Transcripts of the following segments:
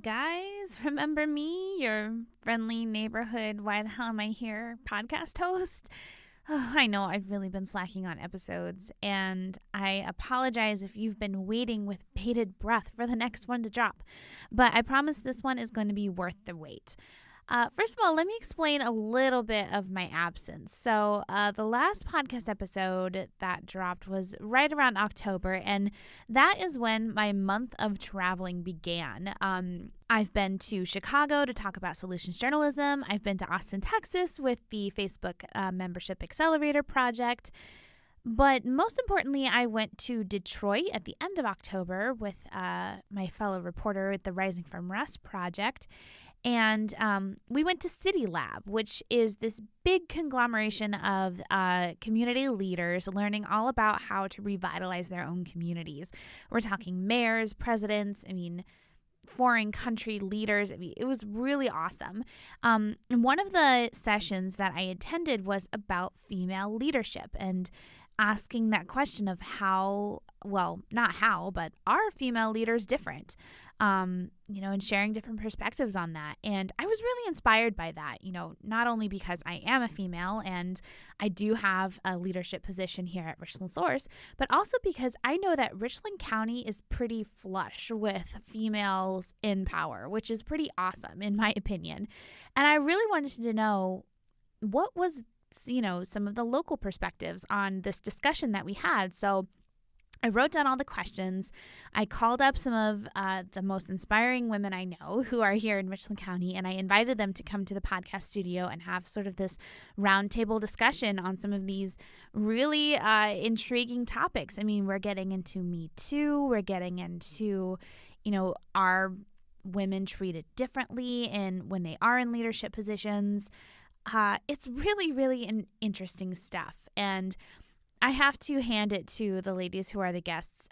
guys, remember me, your friendly neighborhood Why the Hell Am I Here podcast host? Oh, I know I've really been slacking on episodes, and I apologize if you've been waiting with bated breath for the next one to drop, but I promise this one is going to be worth the wait. First of all, let me explain a little bit of my absence. So the last podcast episode that dropped was right around October, and that is when my month of traveling began. I've been to Chicago to talk about solutions journalism. I've been to Austin, Texas with the Facebook Membership Accelerator Project. But most importantly, I went to Detroit at the end of October with my fellow reporter at the Rising from Rust Project. And we went to CityLab, which is this big conglomeration of community leaders learning all about how to revitalize their own communities. We're talking mayors, presidents, foreign country leaders. It was really awesome. And one of the sessions that I attended was about female leadership and asking that question of not how, but are female leaders different? And sharing different perspectives on that. And I was really inspired by that, not only because I am a female and I do have a leadership position here at Richland Source, but also because I know that Richland County is pretty flush with females in power, which is pretty awesome in my opinion. And I really wanted to know what was, some of the local perspectives on this discussion that we had. So I wrote down all the questions. I called up some of the most inspiring women I know who are here in Richland County, and I invited them to come to the podcast studio and have sort of this roundtable discussion on some of these really intriguing topics. We're getting into Me Too. We're getting into, are women treated differently when they are in leadership positions? It's really, really interesting stuff. And I have to hand it to the ladies who are the guests.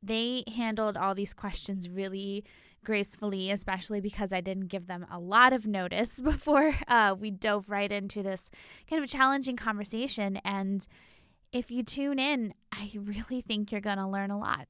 They handled all these questions really gracefully, especially because I didn't give them a lot of notice before we dove right into this kind of challenging conversation. And if you tune in, I really think you're going to learn a lot.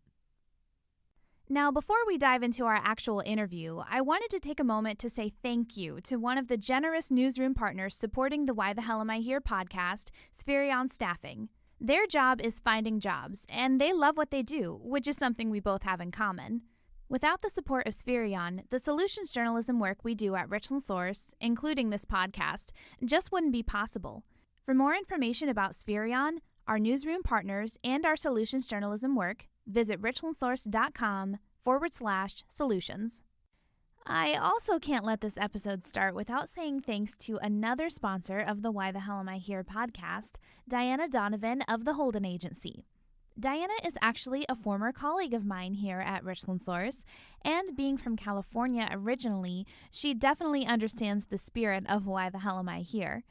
Now, before we dive into our actual interview, I wanted to take a moment to say thank you to one of the generous newsroom partners supporting the Why the Hell Am I Here podcast, Spherion Staffing. Their job is finding jobs, and they love what they do, which is something we both have in common. Without the support of Spherion, the solutions journalism work we do at Richland Source, including this podcast, just wouldn't be possible. For more information about Spherion, our newsroom partners, and our solutions journalism work, visit richlandsource.com/solutions. I also can't let this episode start without saying thanks to another sponsor of the Why the Hell Am I Here podcast, Deanna Donovan of the Holden Agency. Deanna is actually a former colleague of mine here at Richland Source, and being from California originally, she definitely understands the spirit of Why the Hell Am I Here.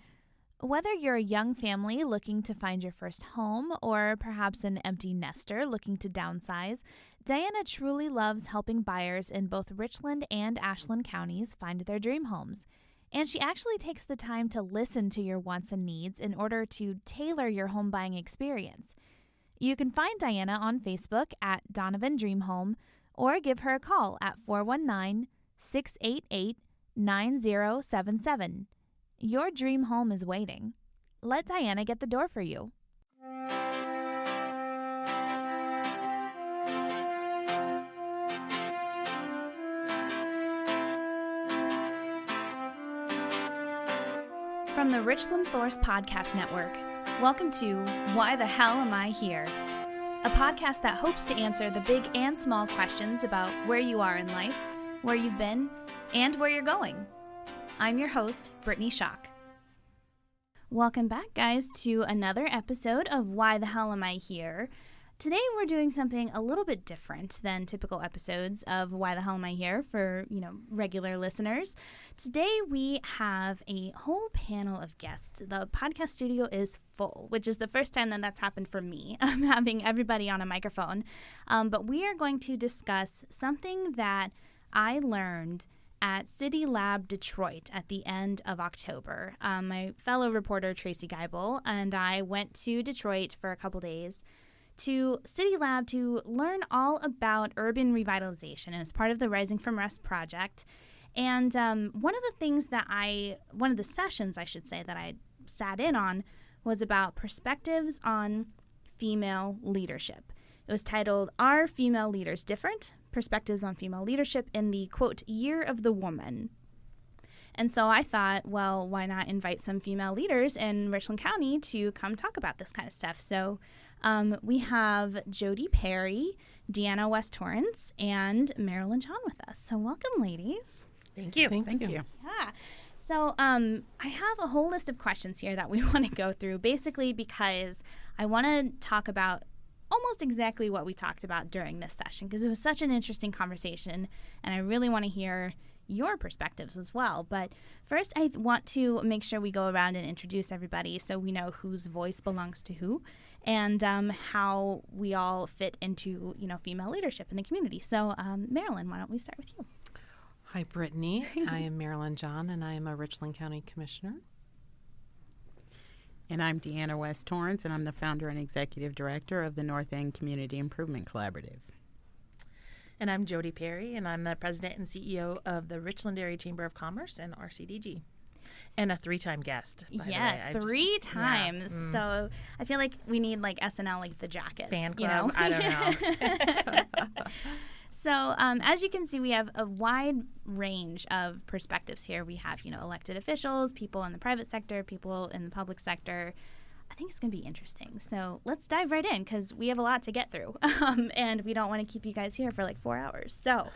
Whether you're a young family looking to find your first home or perhaps an empty nester looking to downsize, Deanna truly loves helping buyers in both Richland and Ashland counties find their dream homes. And she actually takes the time to listen to your wants and needs in order to tailor your home buying experience. You can find Deanna on Facebook at Donovan Dream Home or give her a call at 419-688-9077. Your dream home is waiting. Let Deanna get the door for you. From the Richland Source Podcast Network, welcome to Why the Hell Am I Here? A podcast that hopes to answer the big and small questions about where you are in life, where you've been, and where you're going. I'm your host, Brittany Schock. Welcome back, guys, to another episode of Why the Hell Am I Here? Today we're doing something a little bit different than typical episodes of Why the Hell Am I Here for, regular listeners. Today we have a whole panel of guests. The podcast studio is full, which is the first time that that's happened for me. I'm having everybody on a microphone. But we are going to discuss something that I learned at CityLab Detroit at the end of October. My fellow reporter, Tracy Geibel, and I went to Detroit for a couple days to CityLab to learn all about urban revitalization as part of the Rising from Rest project. And one of the sessions, I should say, that I sat in on was about perspectives on female leadership. It was titled, Are Female Leaders Different? Perspectives on Female Leadership in the, quote, Year of the Woman. And so I thought, well, why not invite some female leaders in Richland County to come talk about this kind of stuff? So we have Jodie Perry, Deanna West-Torrence, and Marilyn with us. So welcome, ladies. Thank you. Thank you. Yeah. So I have a whole list of questions here that we want to go through, basically because I want to talk about almost exactly what we talked about during this session, because it was such an interesting conversation, and I really want to hear your perspectives as well. But first, I want to make sure we go around and introduce everybody so we know whose voice belongs to who, and how we all fit into, female leadership in the community. So, Marilyn, why don't we start with you? Hi, Brittany. I am Marilyn John, and I am a Richland County Commissioner. And I'm Deanna West-Torrence, and I'm the founder and executive director of the North End Community Improvement Collaborative. And I'm Jodie Perry, and I'm the president and CEO of the Richland Area Chamber of Commerce and RCDG. And a 3-time guest, by yes, the way. 3 times. Yeah. So I feel like we need SNL, the jackets. Fan club, I don't know. So as you can see, we have a wide range of perspectives here. We have, elected officials, people in the private sector, people in the public sector. I think it's going to be interesting. So let's dive right in, because we have a lot to get through, and we don't want to keep you guys here for 4 hours. So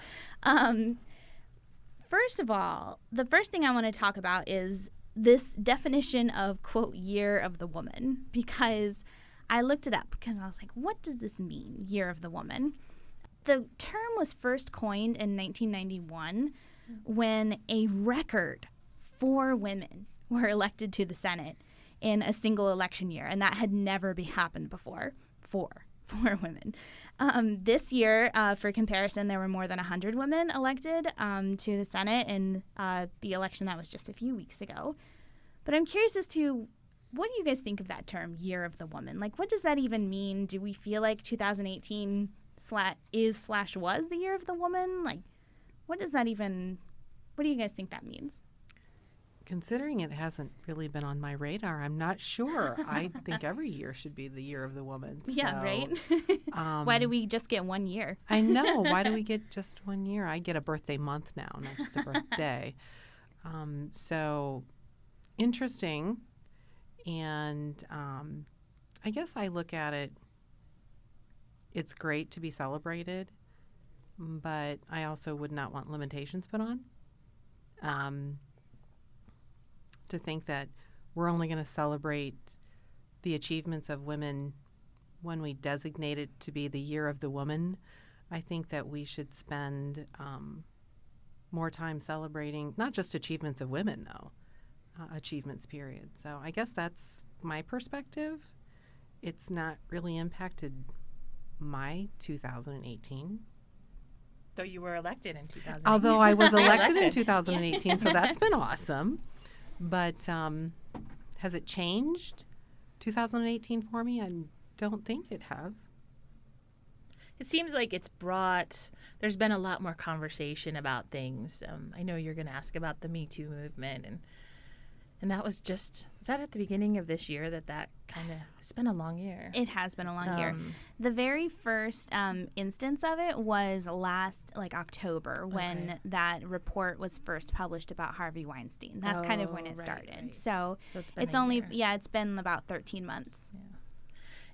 first of all, the first thing I want to talk about is this definition of, quote, Year of the Woman, because I looked it up because I was like, what does this mean, Year of the Woman? The term was first coined in 1991 when a record 4 women were elected to the Senate in a single election year, and that had never happened before. 4 women. This year, for comparison, there were more than 100 women elected to the Senate in the election that was just a few weeks ago. But I'm curious as to, what do you guys think of that term, Year of the Woman? What does that even mean? Do we feel like 2018 was the Year of the Woman? What does that even, what do you guys think that means? Considering it hasn't really been on my radar, I'm not sure. I think every year should be the Year of the Woman. Yeah, so, right? Why do we just get 1 year? I know. Why do we get just 1 year? I get a birthday month now, not just a birthday. So interesting. And I guess I look at it, it's great to be celebrated, but I also would not want limitations put on. To think that we're only going to celebrate the achievements of women when we designate it to be the Year of the Woman, I think that we should spend more time celebrating not just achievements of women, though, achievements, period. So I guess that's my perspective. It's not really impacted my 2018. Though you were elected in 2018. Although I was elected in 2018, so that's been awesome. But has it changed 2018 for me? I don't think it has. It seems like there's been a lot more conversation about things. I know you're going to ask about the Me Too movement, and that was that at the beginning of this year that kind of, it's been a long year. It has been a long year. The very first instance of it was last October when that report was first published about Harvey Weinstein. That's kind of when it started. Right. So it's only, it's been about 13 months. Yeah.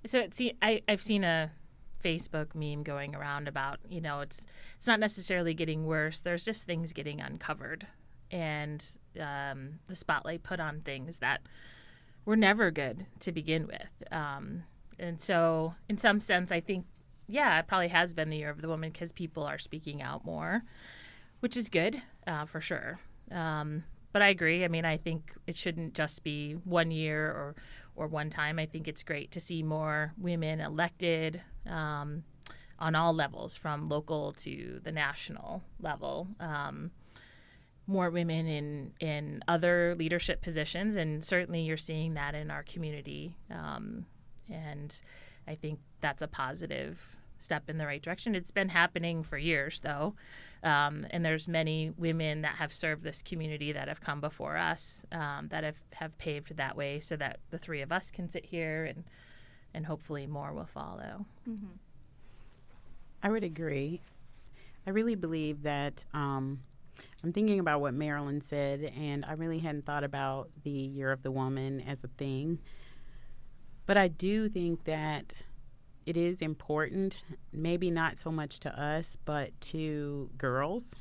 So I've seen a Facebook meme going around about, it's not necessarily getting worse. There's just things getting uncovered. And the spotlight put on things that were never good to begin with. And so in some sense, I think, it probably has been the Year of the Woman because people are speaking out more, which is good for sure. But I agree. I mean, I think it shouldn't just be 1 year or one time. I think it's great to see more women elected on all levels, from local to the national level. More women in other leadership positions, and certainly you're seeing that in our community. And I think that's a positive step in the right direction. It's been happening for years, though, and there's many women that have served this community that have come before us that have paved that way so that the three of us can sit here and hopefully more will follow. Mm-hmm. I would agree. I really believe that I'm thinking about what Marilyn said, and I really hadn't thought about the Year of the Woman as a thing. But I do think that it is important, maybe not so much to us, but to girls,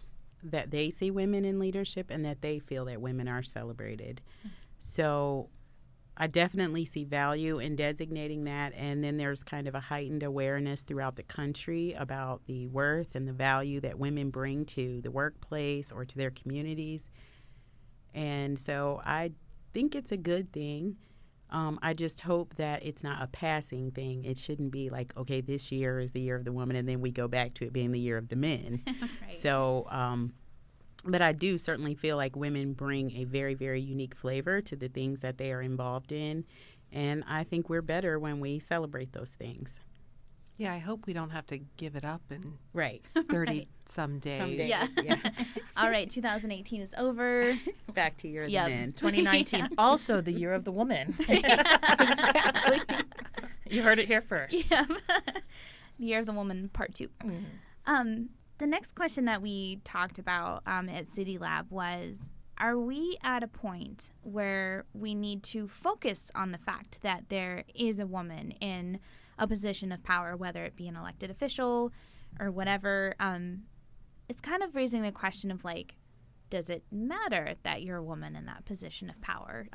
that they see women in leadership and that they feel that women are celebrated. Mm-hmm. So I definitely see value in designating that, and then there's kind of a heightened awareness throughout the country about the worth and the value that women bring to the workplace or to their communities. And so I think it's a good thing. I just hope that it's not a passing thing. It shouldn't be like, okay, this year is the Year of the Woman, and then we go back to it being the Year of the Men. Right. So, but I do certainly feel like women bring a very, very unique flavor to the things that they are involved in, and I think we're better when we celebrate those things. Yeah, I hope we don't have to give it up in Right. 30-some days. Some days. Yeah. Yeah. All right, 2018 is over. Back to Year of Yep. the Men. 2019, also the Year of the Woman. Exactly. You heard it here first. Yeah. The Year of the Woman, Part 2. Mm-hmm. The next question that we talked about at CityLab was, are we at a point where we need to focus on the fact that there is a woman in a position of power, whether it be an elected official or whatever? It's kind of raising the question of, like, does it matter that you're a woman in that position of power?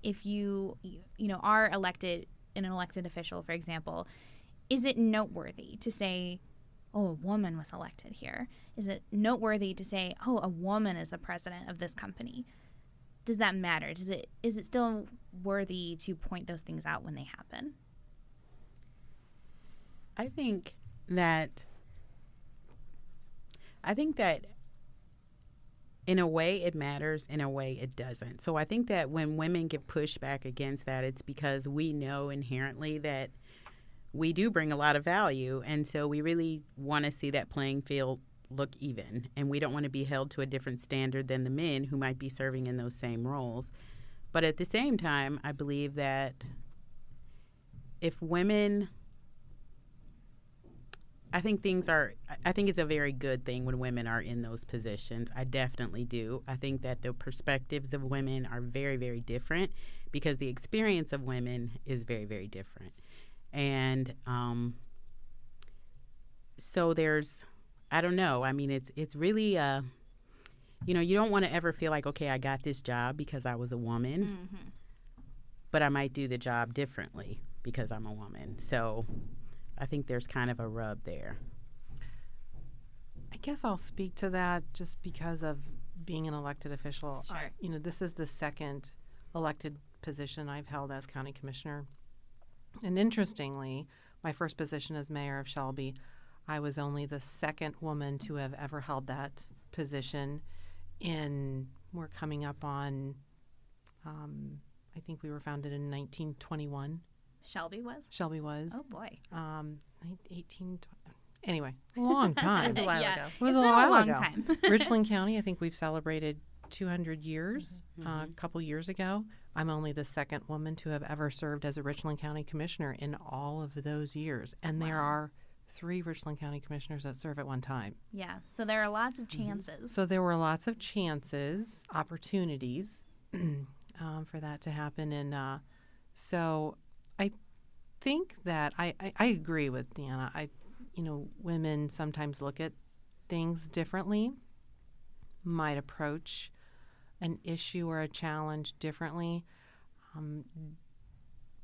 If you are elected, an elected official, for example, is it noteworthy to say, oh, a woman was elected here? Is it noteworthy to say, oh, a woman is the president of this company? Does that matter? Is it still worthy to point those things out when they happen? I think that in a way it matters, in a way it doesn't. So I think that when women give pushback against that, it's because we know inherently that we do bring a lot of value, and so we really want to see that playing field look even, and we don't want to be held to a different standard than the men who might be serving in those same roles. But at the same time, I believe that if women, I think it's a very good thing when women are in those positions. I definitely do. I think that the perspectives of women are very, very different because the experience of women is very, very different. And so there's, I don't know. I mean, it's really, you don't want to ever feel like, okay, I got this job because I was a woman, mm-hmm. but I might do the job differently because I'm a woman. So I think there's kind of a rub there. I guess I'll speak to that just because of being an elected official. Sure. This is the second elected position I've held as county commissioner. And interestingly, my first position as mayor of Shelby, I was only the second woman to have ever held that position. We're coming up on, I think we were founded in 1921. Shelby was? Shelby was. Oh, boy. 18, anyway, a long time. It was a while ago. It was It's a been while a long ago. time. Richland County, I think we've celebrated 200 years Mm-hmm. a couple years ago. I'm only the second woman to have ever served as a Richland County commissioner in all of those years. And there are 3 Richland County commissioners that serve at one time. Yeah, so there are lots of chances. Mm-hmm. So there were lots of chances, opportunities for that to happen. And so I think that I agree with Deanna. Women sometimes look at things differently, might approach an issue or a challenge differently,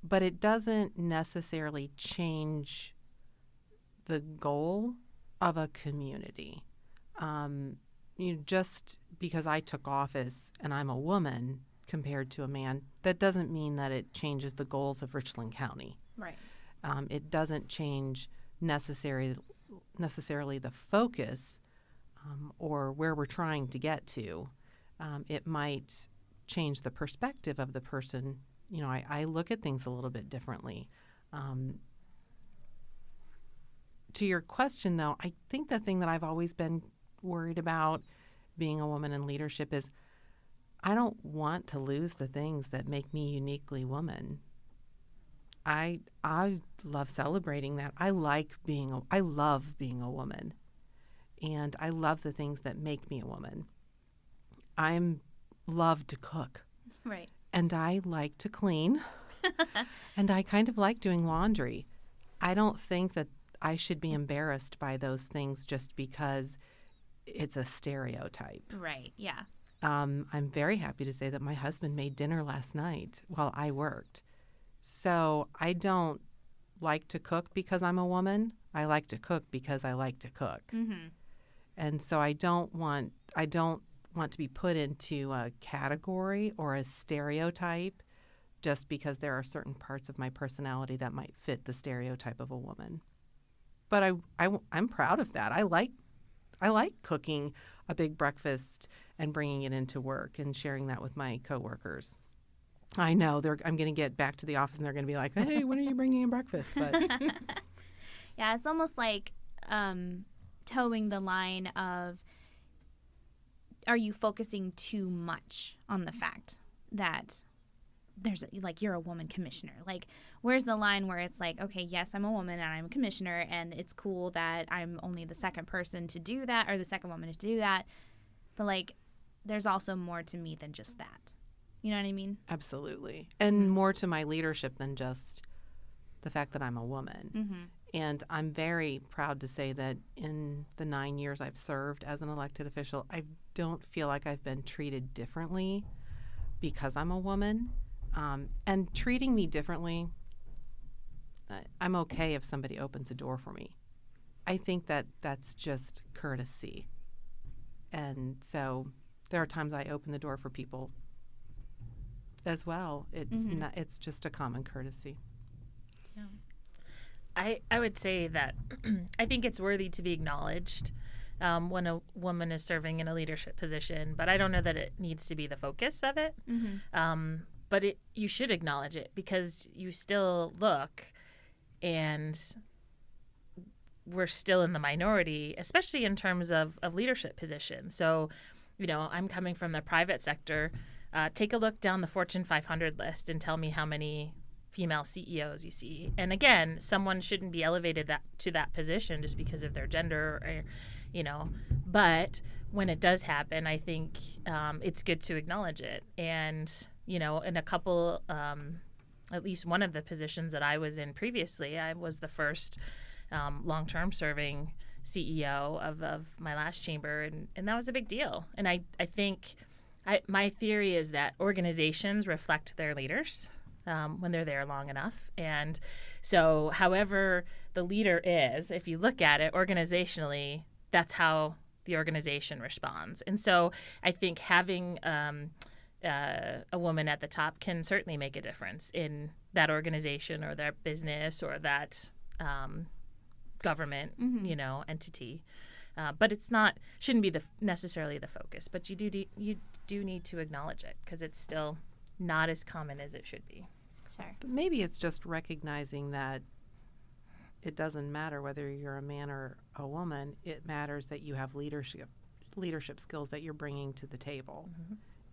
but it doesn't necessarily change the goal of a community. Just because I took office and I'm a woman compared to a man, that doesn't mean that it changes the goals of Richland County. Right. It doesn't change necessarily the focus or where we're trying to get to. It might change the perspective of the person. I look at things a little bit differently. to your question, though, I think the thing that I've always been worried about being a woman in leadership is I don't want to lose the things that make me uniquely woman. I love celebrating that. I love being a woman, and I love the things that make me a woman. Love to cook. Right. And I like to clean. And I kind of like doing laundry. I don't think that I should be embarrassed by those things just because it's a stereotype. Right. Yeah. I'm very happy to say that my husband made dinner last night while I worked. So I don't like to cook because I'm a woman. I like to cook because I like to cook. Mm-hmm. And so I don't want to be put into a category or a stereotype just because there are certain parts of my personality that might fit the stereotype of a woman. But I'm proud of that. I like cooking a big breakfast and bringing it into work and sharing that with my coworkers. I know I'm going to get back to the office and they're going to be like, "Hey, when are you bringing in breakfast?" But yeah, it's almost like towing the line of, are you focusing too much on the fact that there's you're a woman commissioner? Like, where's the line where it's like, okay, yes, I'm a woman and I'm a commissioner, and it's cool that I'm only the second person to do that or the second woman to do that, but like, there's also more to me than just that. You know what I mean? Absolutely. And more to my leadership than just the fact that I'm a woman. Mm-hmm. And I'm very proud to say that in the 9 years I've served as an elected official, I don't feel like I've been treated differently because I'm a woman. And treating me differently, I'm okay if somebody opens a door for me. I think that that's just courtesy. And so there are times I open the door for people as well. It's just a common courtesy. Yeah. I would say that I think it's worthy to be acknowledged when a woman is serving in a leadership position, but I don't know that it needs to be the focus of it. Mm-hmm. But you should acknowledge it because you still look, and we're still in the minority, especially in terms of leadership positions. So, I'm coming from the private sector. Take a look down the Fortune 500 list and tell me how many female CEOs you see. And again, someone shouldn't be elevated to that position just because of their gender, or, but when it does happen, I think it's good to acknowledge it. And, in a couple, at least one of the positions that I was in previously, I was the first long-term serving CEO of my last chamber, and that was a big deal. And I think my theory is that organizations reflect their leaders when they're there long enough. And so however the leader is, if you look at it organizationally, that's how the organization responds. And so I think having a woman at the top can certainly make a difference in that organization or that business or that government, entity. But shouldn't be necessarily the focus. But you do need to acknowledge it because it's still not as common as it should be. Sure. But maybe it's just recognizing that it doesn't matter whether you're a man or a woman. It matters that you have leadership skills that you're bringing to the table,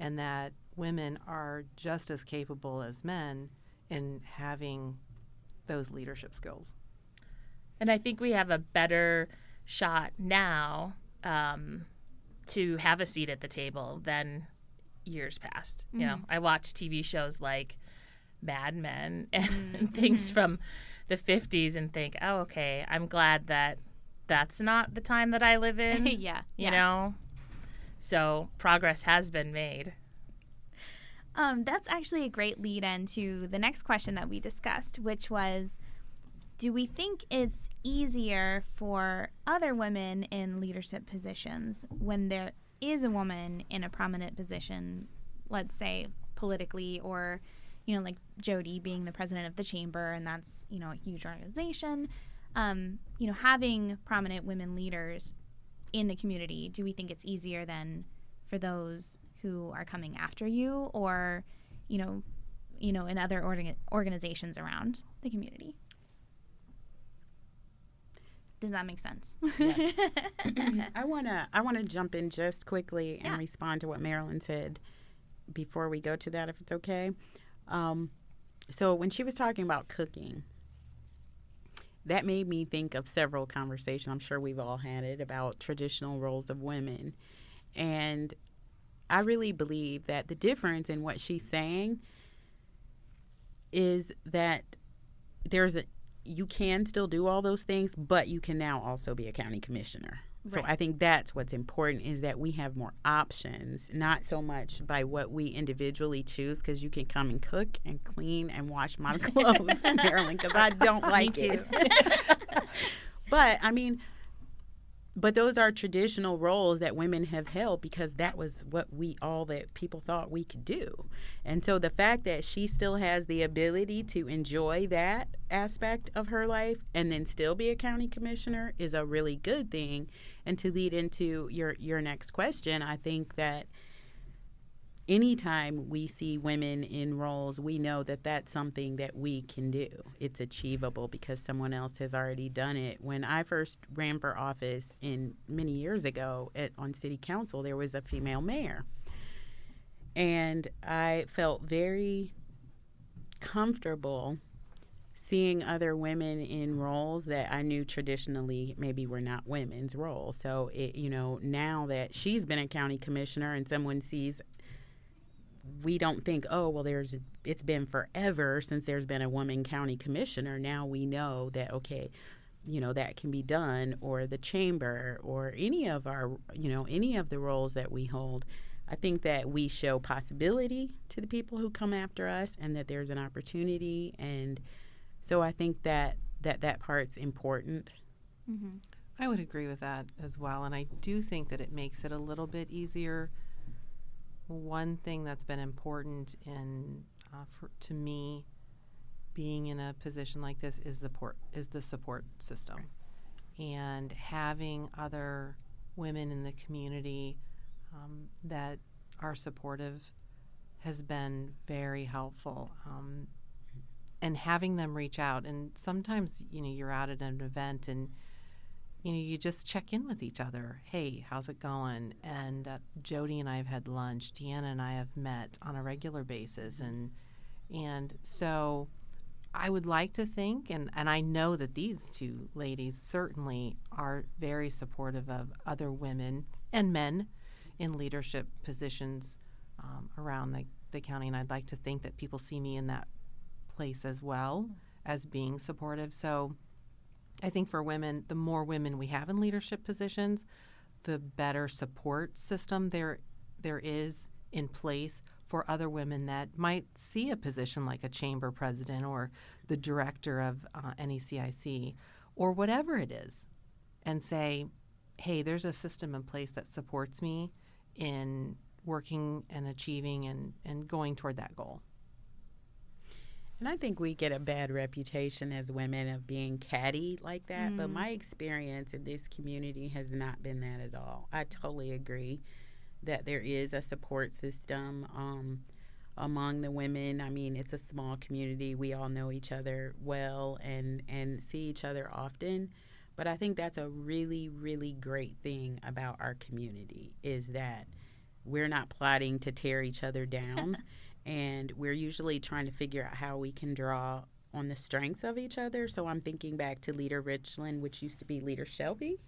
and that women are just as capable as men in having those leadership skills. And I think we have a better shot now to have a seat at the table than years past. I watch TV shows like Mad Men and things from the 50s and think, oh, okay, I'm glad that that's not the time that I live in. You know? So progress has been made. That's actually a great lead in to the next question that we discussed, which was, do we think it's easier for other women in leadership positions when there is a woman in a prominent position, let's say politically, or, like Jodie being the president of the chamber, and that's, a huge organization, having prominent women leaders in the community, do we think it's easier than for those who are coming after you or, in other organizations around the community? Does that make sense? Yes. I wanna jump in just quickly and respond to what Marilyn said before we go to that, if it's okay. So when she was talking about cooking, that made me think of several conversations. I'm sure we've all had it about traditional roles of women. And I really believe that the difference in what she's saying is that you can still do all those things, but you can now also be a county commissioner. Right. So I think that's what's important, is that we have more options, not so much by what we individually choose, because you can come and cook and clean and wash my clothes, Marilyn, because I don't like it. But I mean, but those are traditional roles that women have held, because that was what that people thought we could do. And so the fact that she still has the ability to enjoy that aspect of her life and then still be a county commissioner is a really good thing. And to lead into your next question, I think that anytime we see women in roles, we know that that's something that we can do. It's achievable because someone else has already done it. When I first ran for office many years ago on city council, there was a female mayor. And I felt very comfortable seeing other women in roles that I knew traditionally maybe were not women's roles. So, now that she's been a county commissioner and someone sees, we don't think, oh, well, it's been forever since there's been a woman county commissioner. Now we know that, okay, that can be done, or the chamber, or any of the roles that we hold. I think that we show possibility to the people who come after us, and that there's an opportunity. And so I think that part's important. Mm-hmm. I would agree with that as well. And I do think that it makes it a little bit easier. One thing that's been important to me being in a position like this is the support system, and having other women in the community that are supportive has been very helpful, and having them reach out. And sometimes you're out at an event and you just check in with each other. Hey, how's it going? And Jodie and I have had lunch. Deanna and I have met on a regular basis. And so I would like to think, and I know that these two ladies certainly are very supportive of other women and men in leadership positions around the county. And I'd like to think that people see me in that place as well as being supportive. So I think for women, the more women we have in leadership positions, the better support system there is in place for other women that might see a position like a chamber president or the director of NECIC or whatever it is, and say, hey, there's a system in place that supports me in working and achieving and going toward that goal. And I think we get a bad reputation as women of being catty like that, but my experience in this community has not been that at all. I totally agree that there is a support system among the women. I mean, it's a small community. We all know each other well and see each other often. But I think that's a really, really great thing about our community, is that we're not plotting to tear each other down. And we're usually trying to figure out how we can draw on the strengths of each other. So I'm thinking back to Leader Richland, which used to be Leader Shelby,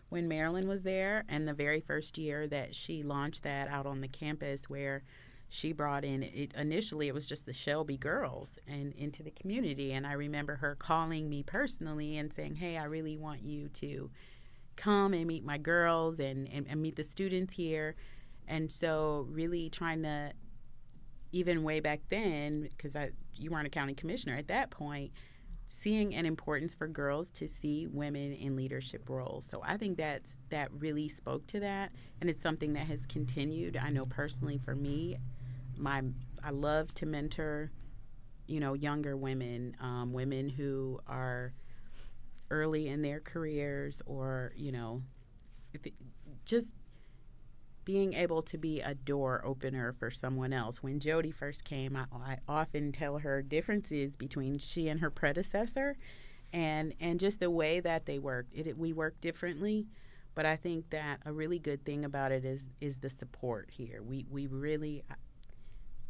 when Marilyn was there. And the very first year that she launched that out on the campus, where she brought in, initially it was just the Shelby girls and into the community. And I remember her calling me personally and saying, hey, I really want you to come and meet my girls and meet the students here. And so really trying to, even way back then, because you weren't a county commissioner at that point, seeing an importance for girls to see women in leadership roles. So I think that really spoke to that, and it's something that has continued. I know personally for me, I love to mentor, younger women, women who are early in their careers, or just being able to be a door opener for someone else. When Jodie first came, I often tell her differences between she and her predecessor, and just the way that they work. We work differently, but I think that a really good thing about it is the support here. We really,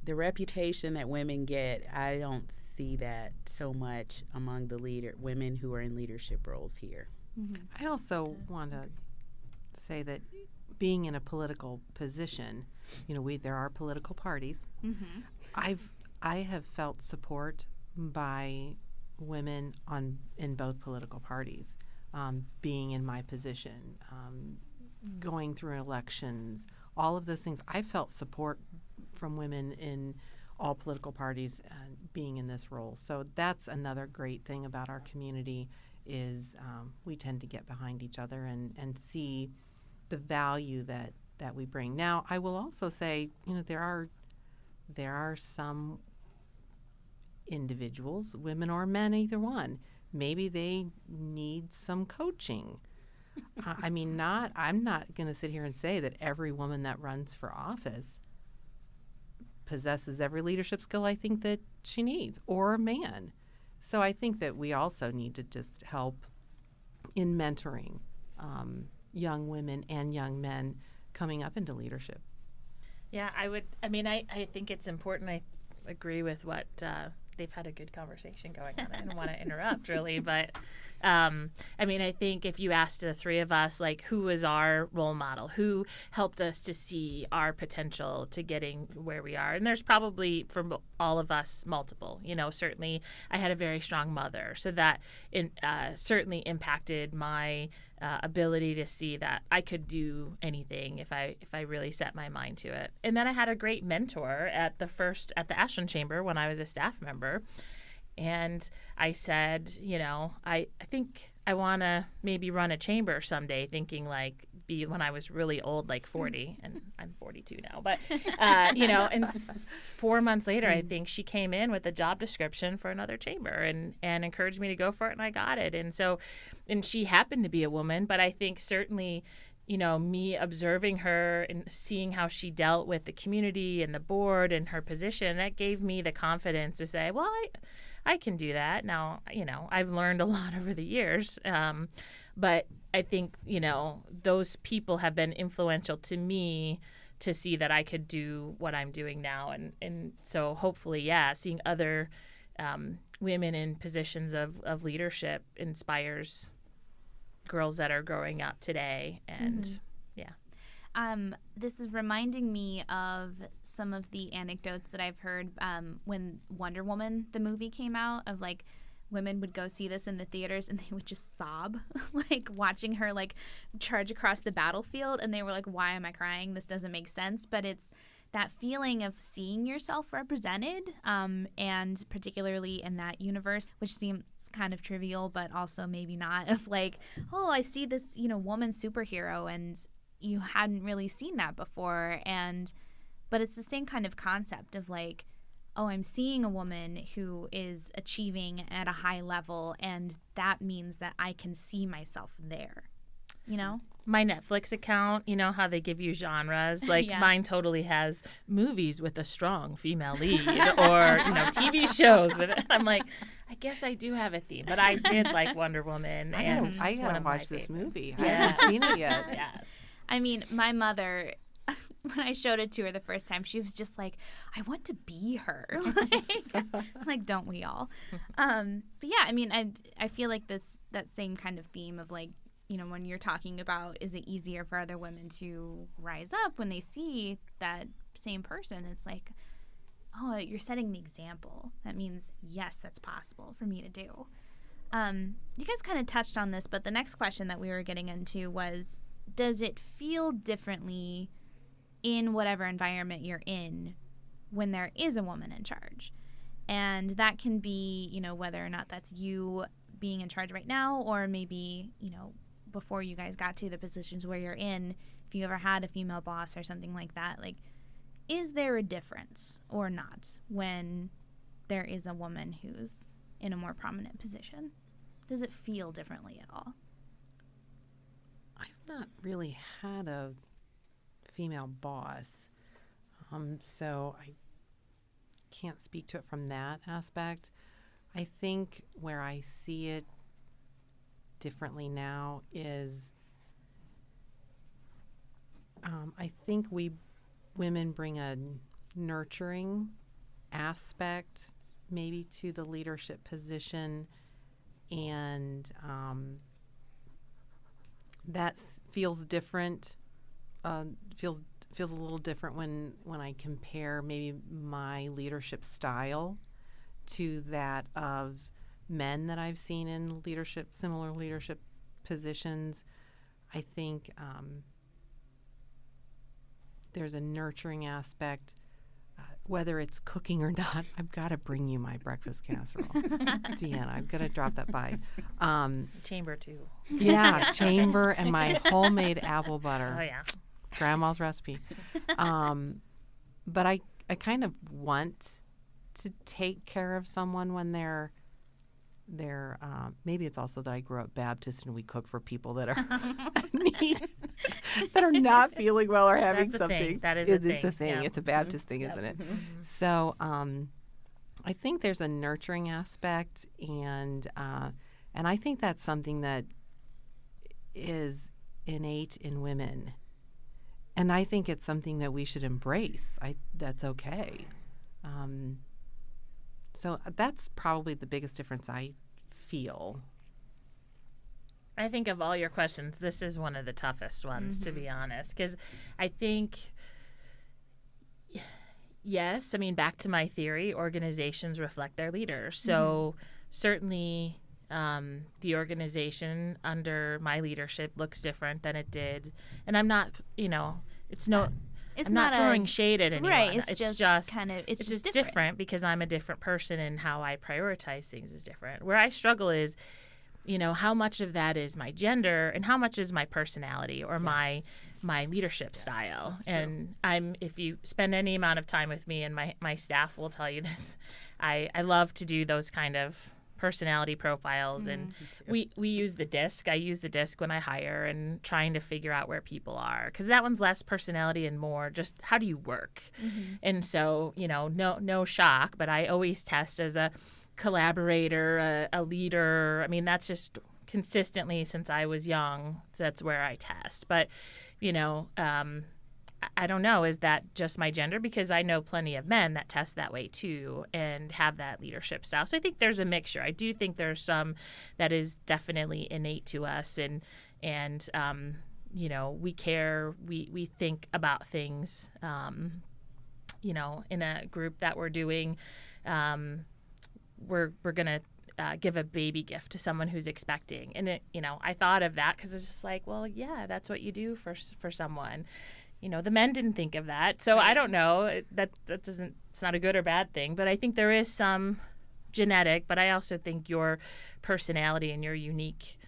the reputation that women get, I don't see that so much among the women who are in leadership roles here. Mm-hmm. I also want to say that being in a political position, there are political parties. Mm-hmm. I have felt support by women in both political parties, being in my position, going through elections, all of those things. I felt support from women in all political parties being in this role. So that's another great thing about our community is we tend to get behind each other and see the value that we bring. Now, I will also say, there are some individuals, women or men, either one, maybe they need some coaching. I'm not going to sit here and say that every woman that runs for office possesses every leadership skill I think that she needs, or a man. So I think that we also need to just help in mentoring young women and young men coming up into leadership. Yeah, I think it's important. I agree with what they've had a good conversation going on. I don't want to interrupt, really, but I think if you asked the three of us, like, who was our role model, who helped us to see our potential to getting where we are, and there's probably for all of us multiple. Certainly I had a very strong mother, so that certainly impacted my ability to see that I could do anything if I really set my mind to it. And then I had a great mentor at the Ashland Chamber when I was a staff member. And I said, I think I want to maybe run a chamber someday, thinking when I was really old, like 40, and I'm 42 now. But, and 4 months later, I think she came in with a job description for another chamber and encouraged me to go for it, and I got it. And she happened to be a woman, but I think certainly, me observing her and seeing how she dealt with the community and the board and her position, that gave me the confidence to say, well, I can do that. Now, I've learned a lot over the years, but I think, those people have been influential to me to see that I could do what I'm doing now. And so hopefully, seeing other women in positions of leadership inspires girls that are growing up today. And this is reminding me of some of the anecdotes that I've heard when Wonder Woman, the movie, came out, of women would go see this in the theaters and they would just sob, watching her charge across the battlefield, and they were like, why am I crying? This doesn't make sense. But it's that feeling of seeing yourself represented, and particularly in that universe, which seems kind of trivial, but also maybe not, of I see this, woman superhero, and you hadn't really seen that before. But it's the same kind of concept of I'm seeing a woman who is achieving at a high level, and that means that I can see myself there, My Netflix account, how they give you genres, mine totally has movies with a strong female lead, or, TV shows with it. I'm like, I guess I do have a theme, but I did like Wonder Woman. I gotta watch this movie. I haven't seen it yet. Yes. I mean, my mother, when I showed it to her the first time, she was just like, I want to be her. Don't we all? But yeah, I mean, I feel like that same kind of theme of when you're talking about, is it easier for other women to rise up when they see that same person? It's oh, you're setting the example. That means, yes, that's possible for me to do. You guys kind of touched on this, but the next question that we were getting into was, does it feel differently in whatever environment you're in when there is a woman in charge? And that can be, whether or not that's you being in charge right now, or maybe, before you guys got to the positions where you're in, if you ever had a female boss or something like that, is there a difference or not when there is a woman who's in a more prominent position? Does it feel differently at all? I've not really had a female boss, so I can't speak to it from that aspect. I think where I see it differently now is I think we women bring a nurturing aspect maybe to the leadership position, and that feels different. Feels a little different when I compare maybe my leadership style to that of men that I've seen in similar leadership positions. I think there's a nurturing aspect, whether it's cooking or not. I've got to bring you my breakfast casserole. Deanna, I've got to drop that by. Chamber too. Yeah, chamber and my homemade apple butter. Oh, yeah. Grandma's recipe. But I kind of want to take care of someone when they're maybe it's also that I grew up Baptist and we cook for people that are that are not feeling well or having That's a something. thing. That is a thing. It's a thing. Yeah. It's a Baptist thing, isn't it? Mm-hmm. So I think there's a nurturing aspect, and I think that's something that is innate in women. And I think it's something that we should embrace. That's okay. So that's probably the biggest difference I feel. I think of all your questions, this is one of the toughest ones, to be honest, because I think, yes, I mean, back to my theory, organizations reflect their leaders. So certainly the organization under my leadership looks different than it did. And I'm not, I'm not throwing shade at anyone. Right. It's just kind of it's just different because I'm a different person and how I prioritize things is different. Where I struggle is, how much of that is my gender and how much is my personality or my leadership style. And if you spend any amount of time with me, and my staff will tell you this, I love to do those kind of personality profiles, and we use the DISC. I use the DISC when I hire and trying to figure out where people are, because that one's less personality and more just how do you work. And so no shock, but I always test as a collaborator, a leader. I mean, that's just consistently since I was young, so that's where I test. But I don't know, is that just my gender? Because I know plenty of men that test that way too and have that leadership style. So I think there's a mixture. I do think there's some that is definitely innate to us, and we care, we think about things, in a group that we're doing, we're going to give a baby gift to someone who's expecting. And I thought of that because it's just like, well, yeah, that's what you do for someone. The men didn't think of that. So I don't know. That doesn't, it's not a good or bad thing, but I think there is some genetic, but I also think your personality and your unique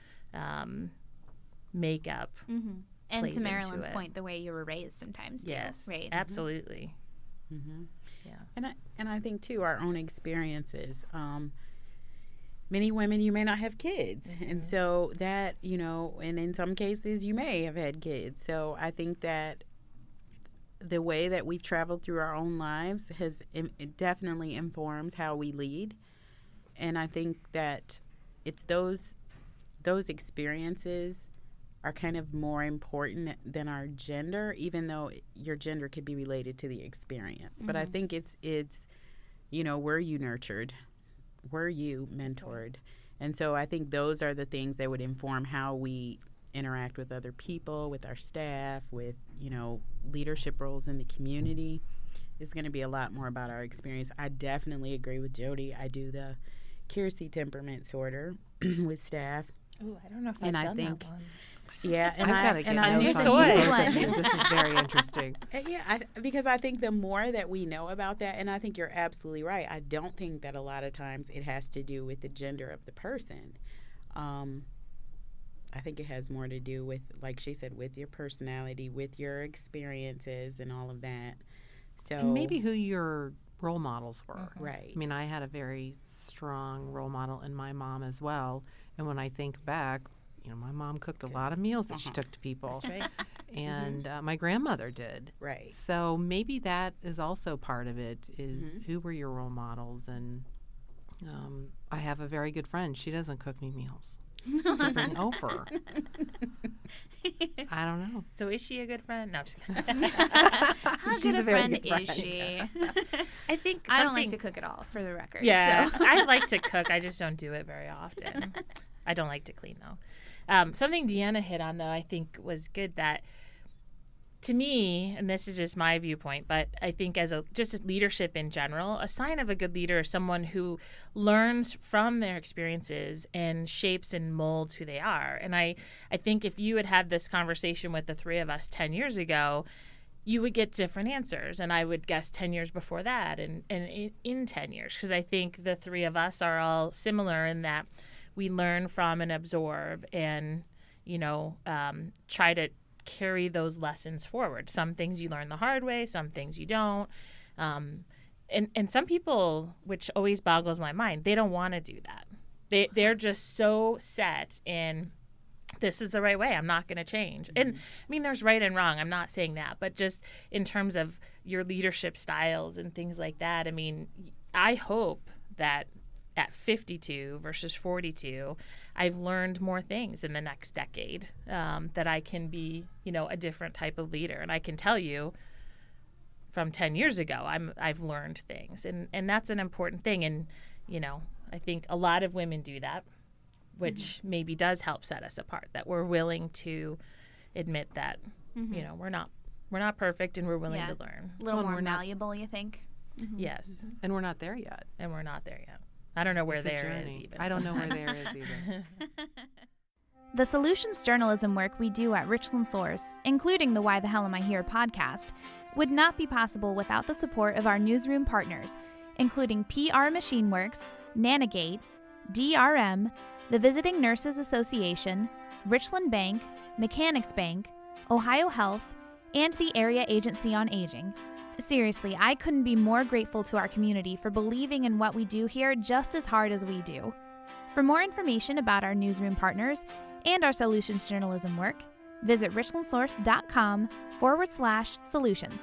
makeup. And to Marilyn's point, the way you were raised sometimes too. Yes, right. Absolutely. Yeah. And I think too, our own experiences. Many women, you may not have kids. And so that, and in some cases you may have had kids. So I think that the way that we've traveled through our own lives it definitely informs how we lead. And I think that it's those experiences are kind of more important than our gender, even though your gender could be related to the experience. But I think it's were you nurtured? Were you mentored? And so I think those are the things that would inform how we interact with other people, with our staff, with, leadership roles in the community. It's going to be a lot more about our experience. I definitely agree with Jodie. I do the Kiersey temperament sorter with staff. Oh, I don't know if I've done that one. Yeah, I've got to get a new notes on toy. both of you. This is very interesting. Yeah, because I think the more that we know about that, and I think you're absolutely right, I don't think that a lot of times it has to do with the gender of the person. I think it has more to do with, like she said, with your personality, with your experiences and all of that. So, and maybe who your role models were. Right. I mean, I had a very strong role model in my mom as well. And when I think back, my mom cooked a lot of meals that she took to people. That's right. And my grandmother did. Right. So maybe that is also part of it, is who were your role models. And I have a very good friend. She doesn't cook me meals. to bring over. I don't know. So is she a good friend? No, I'm just kidding. How She's good a a very friend good friend. is she? I think I don't like something- to cook at all, for the record. Yeah, So. I like to cook. I just don't do it very often. I don't like to clean, though. Something Deanna hit on, though, I think was good that, to me, and this is just my viewpoint, but I think just leadership in general, a sign of a good leader is someone who learns from their experiences and shapes and molds who they are. And I think if you had had this conversation with the three of us 10 years ago, you would get different answers. And I would guess 10 years before that and in 10 years, because I think the three of us are all similar in that we learn from and absorb and, try to carry those lessons forward. Some things you learn the hard way, some things you don't. And some people, which always boggles my mind, they don't want to do that. They're just so set in this is the right way. I'm not going to change. Mm-hmm. And I mean, there's right and wrong. I'm not saying that, but just in terms of your leadership styles and things like that, I mean, I hope that at 52 versus 42, I've learned more things in the next decade, that I can be, a different type of leader. And I can tell you from 10 years ago, I've learned things, and that's an important thing. And, I think a lot of women do that, which maybe does help set us apart, that we're willing to admit that, we're not perfect and we're willing to learn. A little more malleable, you think? Mm-hmm. Yes. And we're not there yet. I don't know where It's a there is journey. even. I don't know where there is either. The solutions journalism work we do at Richland Source, including the Why the Hell Am I Here podcast, would not be possible without the support of our newsroom partners, including PR Machine Works, Nanogate, DRM, the Visiting Nurses Association, Richland Bank, Mechanics Bank, Ohio Health, and the Area Agency on Aging. Seriously, I couldn't be more grateful to our community for believing in what we do here just as hard as we do. For more information about our newsroom partners and our solutions journalism work, visit richlandsource.com/solutions.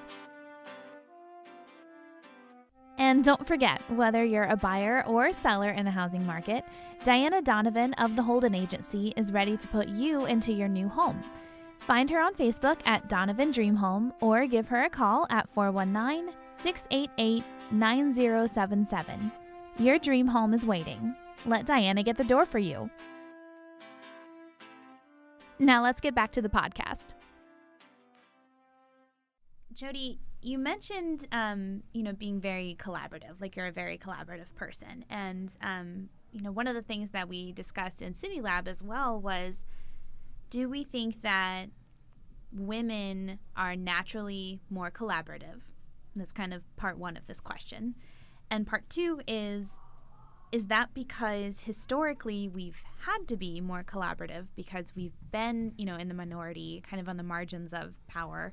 And don't forget, whether you're a buyer or a seller in the housing market, Diana Donovan of the Holden Agency is ready to put you into your new home. Find her on Facebook at Donovan Dream Home or give her a call at 419-688-9077. Your dream home is waiting. Let Diana get the door for you. Now let's get back to the podcast. Jodie, you mentioned, being very collaborative, like you're a very collaborative person. And, one of the things that we discussed in CityLab as well was, do we think that women are naturally more collaborative? That's kind of part one of this question. And part two is that because historically we've had to be more collaborative because we've been, in the minority, kind of on the margins of power,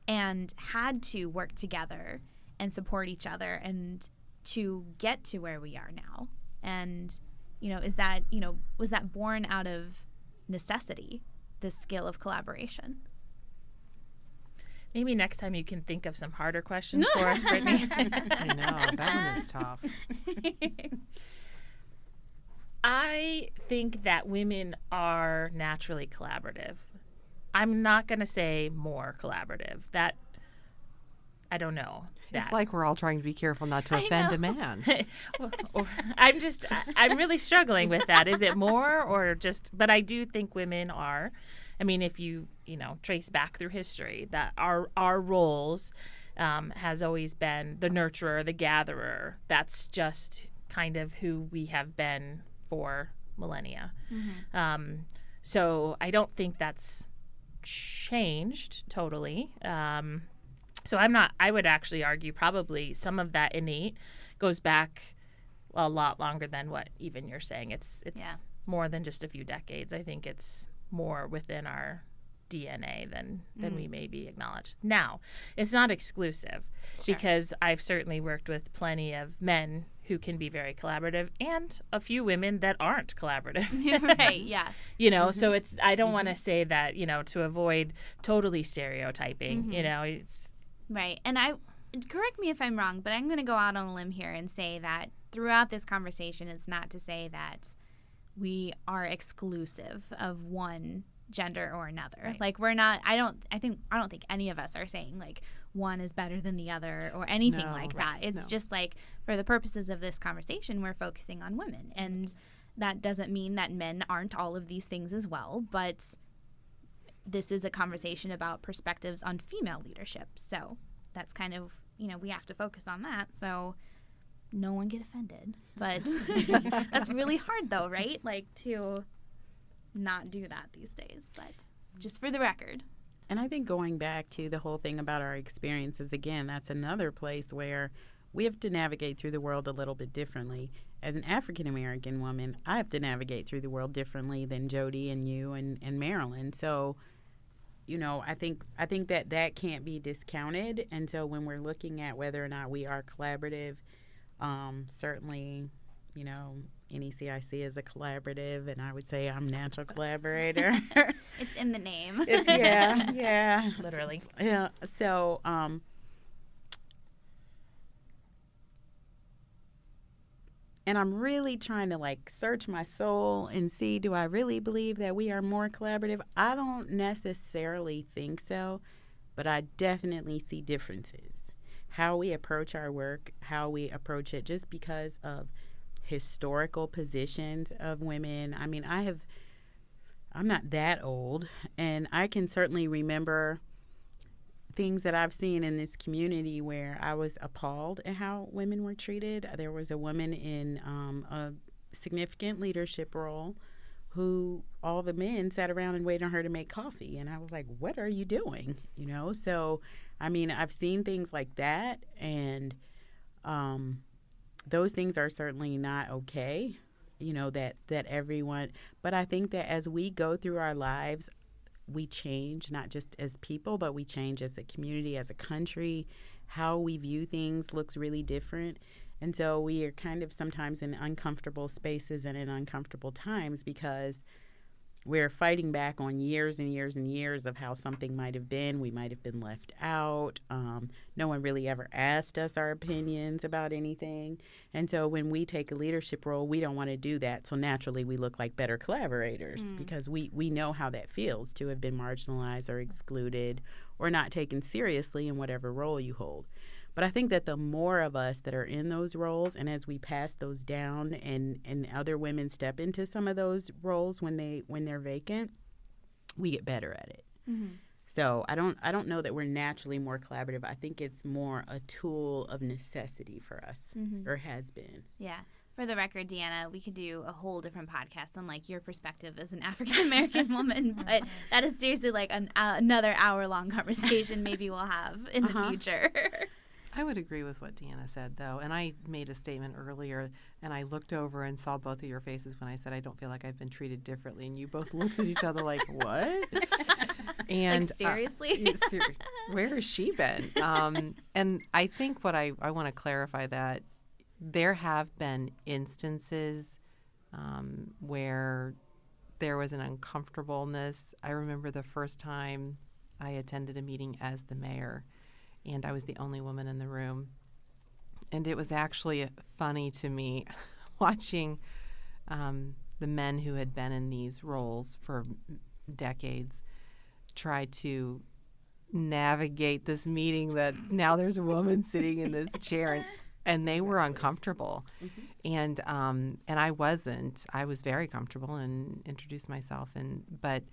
and had to work together and support each other and to get to where we are now? And, is that, was that born out of necessity, this skill of collaboration? Maybe next time you can think of some harder questions for us, Brittany. I know, that one is tough. I think that women are naturally collaborative. I'm not going to say more collaborative. That, I don't know. It's like we're all trying to be careful not to offend a man. I'm really struggling with that. Is it more or just, but I do think women are. I mean, if you trace back through history, that our roles has always been the nurturer, the gatherer. That's just kind of who we have been for millennia. Mm-hmm. So I don't think that's changed totally. So I would actually argue probably some of that innate goes back a lot longer than what even you're saying. It's more than just a few decades. I think it's more within our DNA than we maybe acknowledge. Now, it's not exclusive because I've certainly worked with plenty of men who can be very collaborative and a few women that aren't collaborative. Right, yeah. So it's, I don't want to say that, to avoid totally stereotyping, it's. Right. And correct me if I'm wrong, but I'm going to go out on a limb here and say that throughout this conversation, it's not to say that we are exclusive of one gender or another. Right. Like we're not, I don't think any of us are saying like one is better than the other or anything like that. It's just like for the purposes of this conversation, we're focusing on women. And that doesn't mean that men aren't all of these things as well, but this is a conversation about perspectives on female leadership. So that's kind of, we have to focus on that. So no one get offended. But that's really hard though, right? Like to not do that these days, but just for the record. And I think going back to the whole thing about our experiences, again, that's another place where we have to navigate through the world a little bit differently. As an African-American woman, I have to navigate through the world differently than Jodie and you and Marilyn. So, I think that can't be discounted. And so when we're looking at whether or not we are collaborative, certainly, NECIC is a collaborative, and I would say I'm a natural collaborator. It's in the name. Yeah. Literally. Yeah. So, and I'm really trying to search my soul and see, do I really believe that we are more collaborative? I don't necessarily think so, but I definitely see differences. How we approach our work, how we approach it, just because of historical positions of women. I mean, I'm not that old, and I can certainly remember things that I've seen in this community where I was appalled at how women were treated. There was a woman in a significant leadership role who all the men sat around and waited on her to make coffee. And I was like, what are you doing? So, I mean, I've seen things like that, and those things are certainly not okay, that everyone, but I think that as we go through our lives, we change, not just as people, but we change as a community, as a country. How we view things looks really different. And so we are kind of sometimes in uncomfortable spaces and in uncomfortable times because we're fighting back on years and years and years of how something might have been. We might have been left out. No one really ever asked us our opinions about anything. And so when we take a leadership role, we don't want to do that. So naturally, we look like better collaborators because we know how that feels to have been marginalized or excluded or not taken seriously in whatever role you hold. But I think that the more of us that are in those roles, and as we pass those down and other women step into some of those roles when they're vacant, we get better at it. Mm-hmm. So I don't know that we're naturally more collaborative. I think it's more a tool of necessity for us, or has been. Yeah. For the record, Deanna, we could do a whole different podcast on your perspective as an African-American woman, but that is seriously another hour-long conversation maybe we'll have in the future. I would agree with what Deanna said, though, and I made a statement earlier, and I looked over and saw both of your faces when I said I don't feel like I've been treated differently, and you both looked at each other like, what? And seriously? Where has she been? And I think what I want to clarify that there have been instances where there was an uncomfortableness. I remember the first time I attended a meeting as the mayor, and I was the only woman in the room. And it was actually funny to me watching the men who had been in these roles for decades try to navigate this meeting that now there's a woman sitting in this chair, and they were uncomfortable. And I wasn't. I was very comfortable and introduced myself. But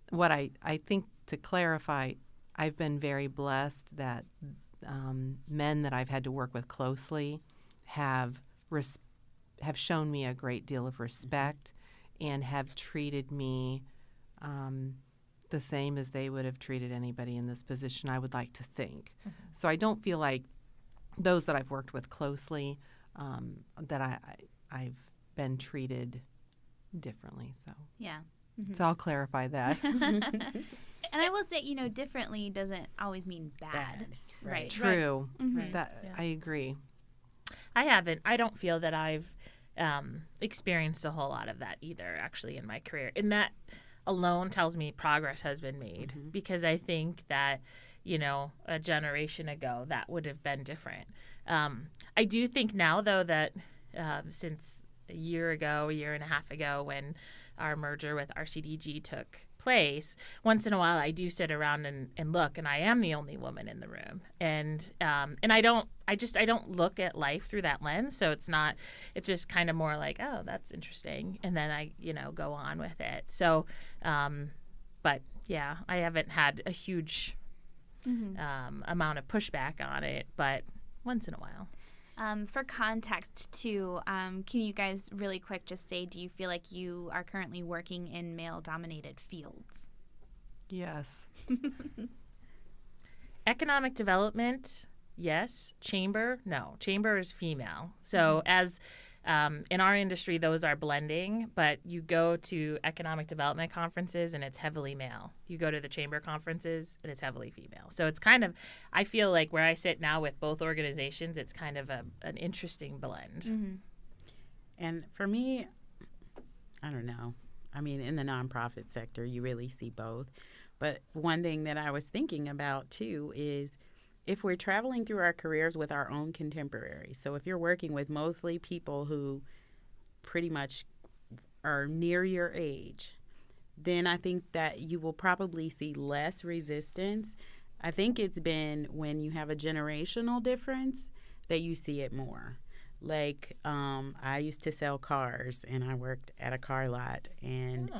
what I think, to clarify, I've been very blessed that men that I've had to work with closely have shown me a great deal of respect and have treated me the same as they would have treated anybody in this position, I would like to think. So I don't feel like those that I've worked with closely that I've been treated differently. So yeah. So I'll clarify that. And I will say, differently doesn't always mean bad. Right. True. Right. That I agree. I don't feel that I've experienced a whole lot of that either, actually, in my career. And that alone tells me progress has been made, because I think that, a generation ago that would have been different. I do think now, though, that since a year and a half ago, when our merger with RCDG took place, once in a while I do sit around and look, and I am the only woman in the room, and I don't look at life through that lens. So it's just kind of more like, oh, that's interesting, and then I go on with it. So but yeah, I haven't had a huge amount of pushback on it, but once in a while. For context, too, can you guys really quick just say, do you feel like you are currently working in male-dominated fields? Yes. Economic development, yes. Chamber, no. Chamber is female. So as in our industry, those are blending, but you go to economic development conferences and it's heavily male. You go to the chamber conferences and it's heavily female. So it's kind of, I feel like where I sit now with both organizations, it's kind of an interesting blend. Mm-hmm. And for me, I don't know. I mean, in the nonprofit sector, you really see both. But one thing that I was thinking about, too, is if we're traveling through our careers with our own contemporaries, so if you're working with mostly people who pretty much are near your age, then I think that you will probably see less resistance. I think it's been when you have a generational difference that you see it more. Like, I used to sell cars, and I worked at a car lot, and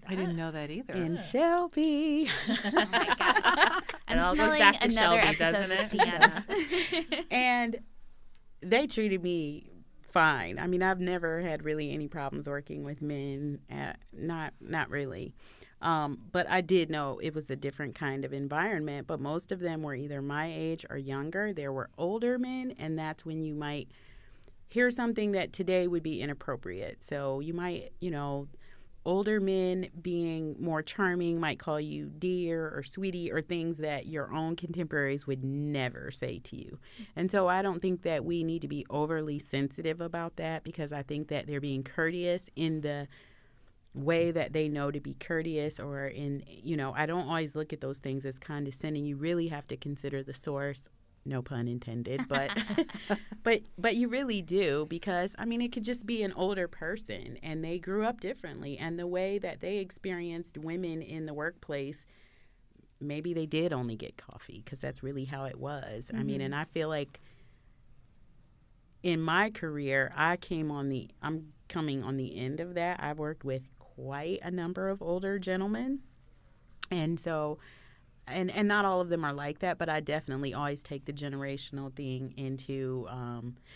I didn't know that either. in Shelby. Oh my gosh. It all goes back to another Shelby, episode doesn't of it? Deanna. And they treated me fine. I mean, I've never had really any problems working with men. Not really. But I did know it was a different kind of environment. But most of them were either my age or younger. There were older men, and that's when you might hear something that today would be inappropriate. So you might, older men being more charming might call you dear or sweetie or things that your own contemporaries would never say to you. And so I don't think that we need to be overly sensitive about that, because I think that they're being courteous in the way that they know to be courteous, or in, I don't always look at those things as condescending. You really have to consider the source. No pun intended, but but you really do, because I mean, it could just be an older person and they grew up differently, and the way that they experienced women in the workplace, maybe they did only get coffee because that's really how it was. I mean, and I feel like in my career, I'm coming on the end of that. I've worked with quite a number of older gentlemen, and so. And not all of them are like that, but I definitely always take the generational thing into,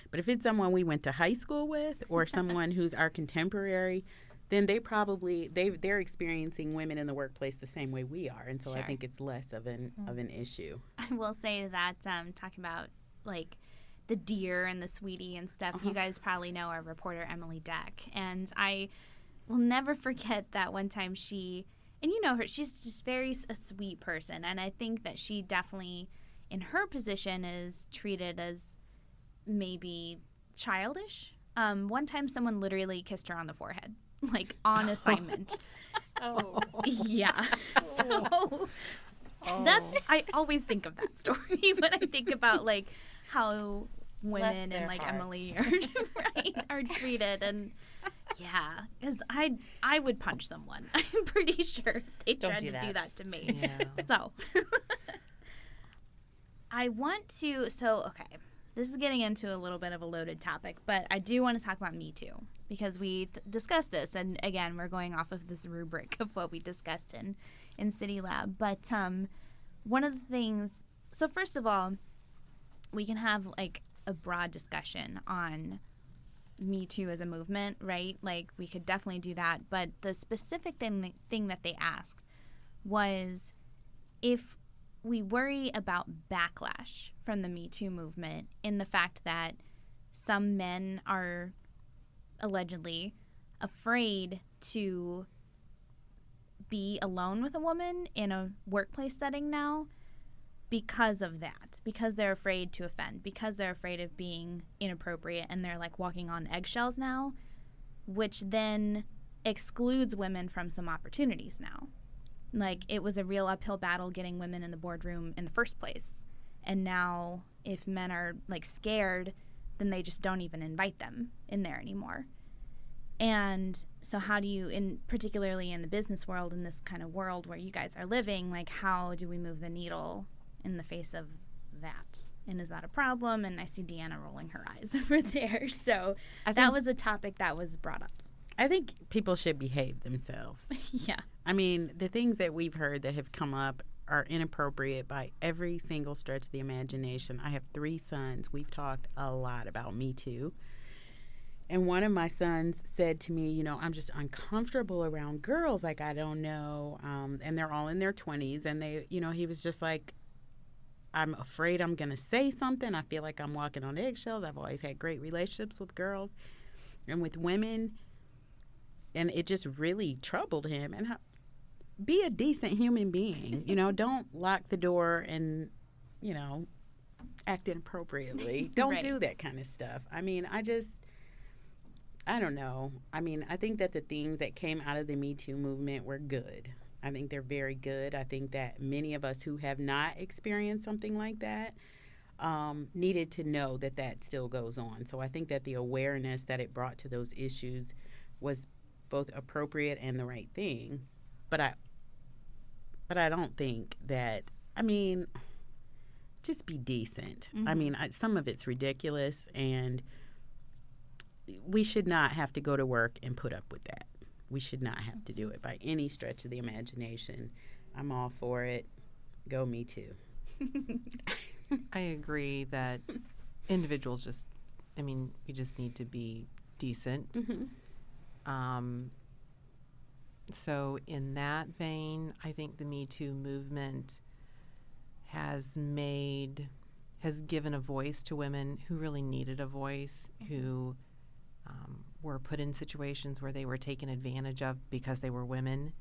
but if it's someone we went to high school with or someone who's our contemporary, then they're experiencing women in the workplace the same way we are. And so Sure. I think it's less of an issue. I will say that talking about like the dear and the sweetie and stuff, you guys probably know our reporter Emily Deck, and I will never forget that one time and you know her, she's just a sweet person, and I think that she definitely, in her position, is treated as maybe childish. One time someone literally kissed her on the forehead, like on assignment. Oh. Yeah. So I always think of that story when I think about like how women and like Emily are treated, and yeah, because I would punch someone. I'm pretty sure if they tried to do that to me. Yeah. So okay, this is getting into a little bit of a loaded topic, but I do want to talk about Me Too, because we discussed this, and again, we're going off of this rubric of what we discussed in CityLab. But one of the things, so first of all, we can have like a broad discussion on Me Too as a movement, right? Like, we could definitely do that. But the specific thing that they asked was if we worry about backlash from the Me Too movement in the fact that some men are allegedly afraid to be alone with a woman in a workplace setting now, because of that, because they're afraid to offend, because they're afraid of being inappropriate, and they're like walking on eggshells now, which then excludes women from some opportunities now. Like, it was a real uphill battle getting women in the boardroom in the first place, and now if men are like scared, then they just don't even invite them in there anymore. And so how do you, particularly in the business world, in this kind of world where you guys are living, like how do we move the needle in the face of that? And is that a problem? And I see Deanna rolling her eyes over there. So that was a topic that was brought up. I think people should behave themselves. Yeah. I mean, the things that we've heard that have come up are inappropriate by every single stretch of the imagination. I have 3 sons. We've talked a lot about Me Too. And one of my sons said to me, I'm just uncomfortable around girls. Like, I don't know. And they're all in their 20s. And they, he was just like, I'm afraid I'm going to say something. I feel like I'm walking on eggshells. I've always had great relationships with girls and with women. And it just really troubled him. And be a decent human being. Don't lock the door and, act inappropriately. Don't Right. do that kind of stuff. I mean, I don't know. I mean, I think that the things that came out of the Me Too movement were good. I think they're very good. I think that many of us who have not experienced something like that needed to know that that still goes on. So I think that the awareness that it brought to those issues was both appropriate and the right thing. But I don't think that, just be decent. Mm-hmm. I mean, some of it's ridiculous, and we should not have to go to work and put up with that. We should not have to do it by any stretch of the imagination. I'm all for it. Go Me Too. I agree that individuals we just need to be decent. Mm-hmm. So in that vein, I think the Me Too movement has given a voice to women who really needed a voice, who were put in situations where they were taken advantage of because they were women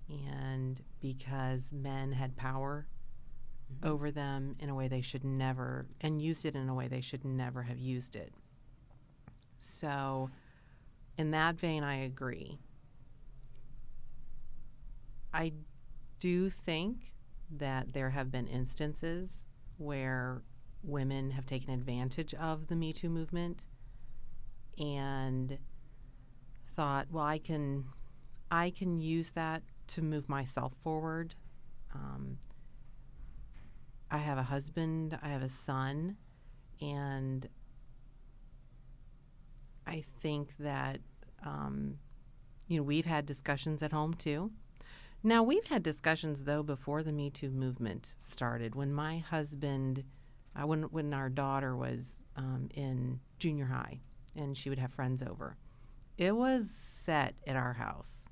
and because men had power over them in a way they should never, and used it in a way they should never have used it. So in that vein, I agree. I do think that there have been instances where women have taken advantage of the Me Too movement and thought, well, I can use that to move myself forward. I have a husband, I have a son, and I think that we've had discussions at home too. Now, we've had discussions, though, before the Me Too movement started. When my husband, when our daughter was in junior high and she would have friends over, it was set at our house.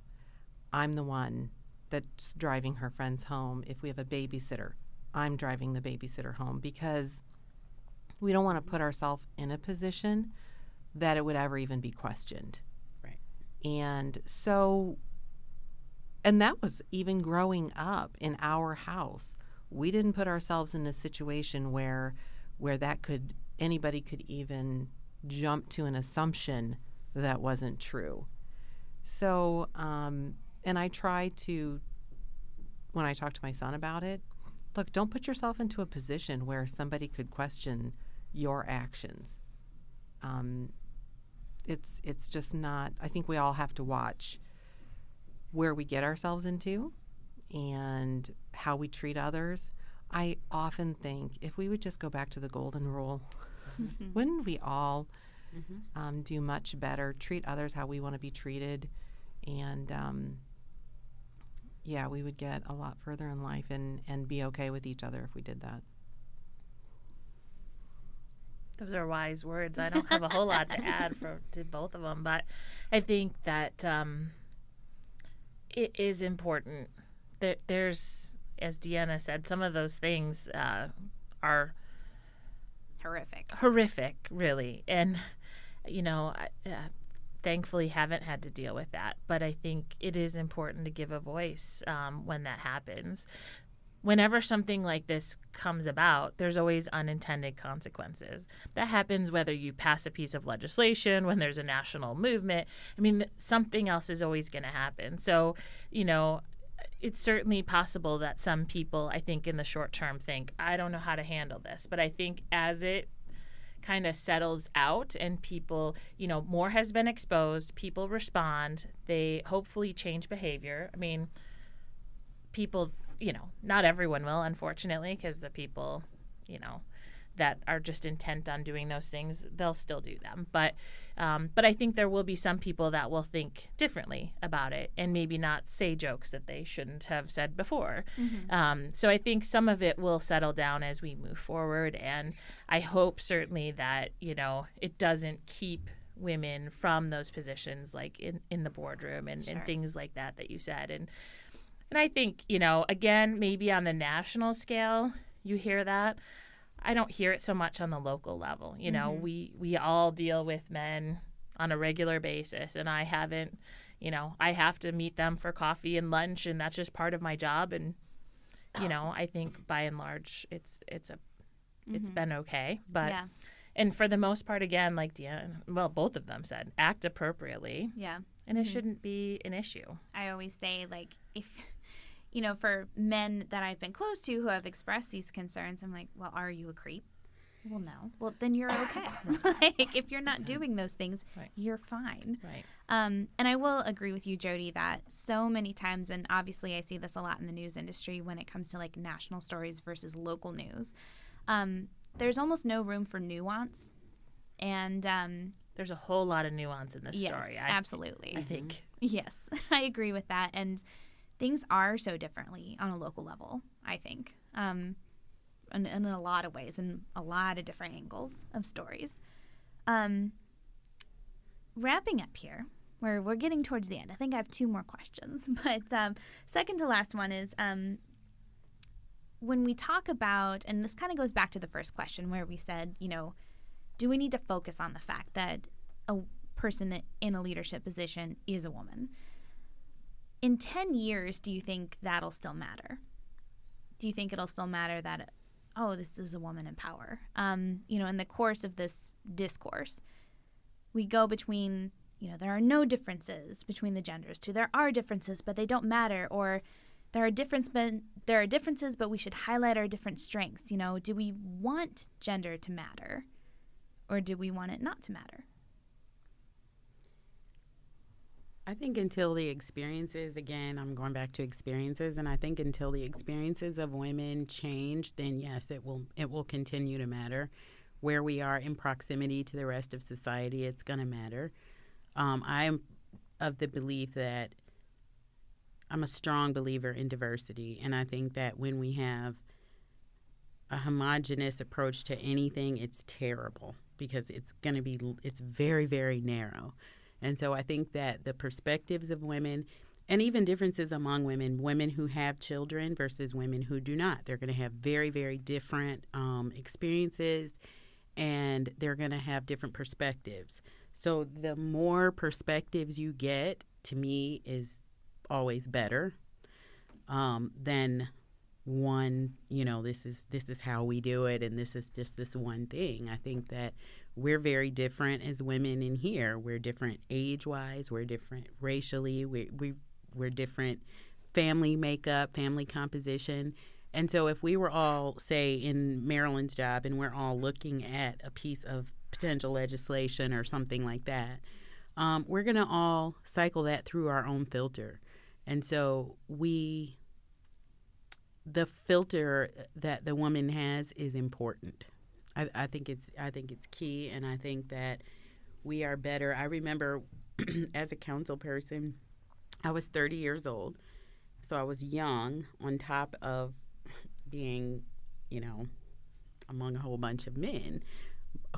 I'm the one that's driving her friends home. If we have a babysitter, I'm driving the babysitter home, because we don't want to put ourselves in a position that it would ever even be questioned. Right. And so... And that was even growing up in our house. We didn't put ourselves in a situation where anybody could even jump to an assumption that wasn't true. So, and I try to, when I talk to my son about it, look, don't put yourself into a position where somebody could question your actions. It's just not, I think we all have to watch where we get ourselves into and how we treat others. I often think if we would just go back to the golden rule, wouldn't we all do much better, treat others how we want to be treated, and we would get a lot further in life and be okay with each other if we did that. Those are wise words. I don't have a whole lot to add to both of them, but I think that it is important that there's, as Deanna said, some of those things are horrific, really. And, I thankfully haven't had to deal with that. But I think it is important to give a voice when that happens. Whenever something like this comes about, there's always unintended consequences. That happens whether you pass a piece of legislation, when there's a national movement. Something else is always going to happen. So, it's certainly possible that some people, I think, in the short term think, I don't know how to handle this. But I think as it kind of settles out and people, more has been exposed, people respond, they hopefully change behavior. I mean, people, not everyone will, unfortunately, because the people, that are just intent on doing those things, they'll still do them. But I think there will be some people that will think differently about it and maybe not say jokes that they shouldn't have said before. So I think some of it will settle down as we move forward. And I hope certainly that, it doesn't keep women from those positions like in the boardroom and things like that you said. And I think, again, maybe on the national scale, you hear that. I don't hear it so much on the local level. We all deal with men on a regular basis, and I haven't, I have to meet them for coffee and lunch, and that's just part of my job. And, I think by and large, it's been okay. But, and for the most part, again, like Deanna, both of them said, act appropriately. Yeah. And it shouldn't be an issue. I always say, like, if for men that I've been close to who have expressed these concerns, I'm like, well, are you a creep? Well, no. Well, then you're okay. Like, if you're not doing those things, you're fine. Right. And I will agree with you, Jodie, that so many times, and obviously I see this a lot in the news industry when it comes to, like, national stories versus local news, there's almost no room for nuance. And there's a whole lot of nuance in this story. Absolutely. I think. Yes, I agree with that. And things are so differently on a local level, I think, in a lot of ways, in a lot of different angles of stories. Wrapping up here, we're getting towards the end. I think I have two more questions. But second to last one is when we talk about, and this kind of goes back to the first question where we said, do we need to focus on the fact that a person in a leadership position is a woman? In 10 years, do you think that'll still matter? Do you think it'll still matter that, this is a woman in power? In the course of this discourse, we go between, there are no differences between the genders to there are differences, but they don't matter, or there are differences, but we should highlight our different strengths. Do we want gender to matter, or do we want it not to matter? I think until the experiences, again, I'm going back to experiences, and I think until the experiences of women change, then yes, it will continue to matter. Where we are in proximity to the rest of society, it's going to matter. I am of the belief that I'm a strong believer in diversity, and I think that when we have a homogenous approach to anything, it's terrible because it's very, very narrow. And so I think that the perspectives of women, and even differences among women who have children versus women who do not, they're going to have very, very different experiences, and they're going to have different perspectives. So the more perspectives you get, to me, is always better than one, this is how we do it, and this is just this one thing. I think that we're very different as women in here. We're different age-wise. We're different racially. We're different family makeup, family composition. And so if we were all, say, in Marilyn's job and we're all looking at a piece of potential legislation or something like that, we're going to all cycle that through our own filter. And so the filter that the woman has is important. I think it's key, and I think that we are better. I remember as a council person, I was 30 years old, so I was young on top of being, among a whole bunch of men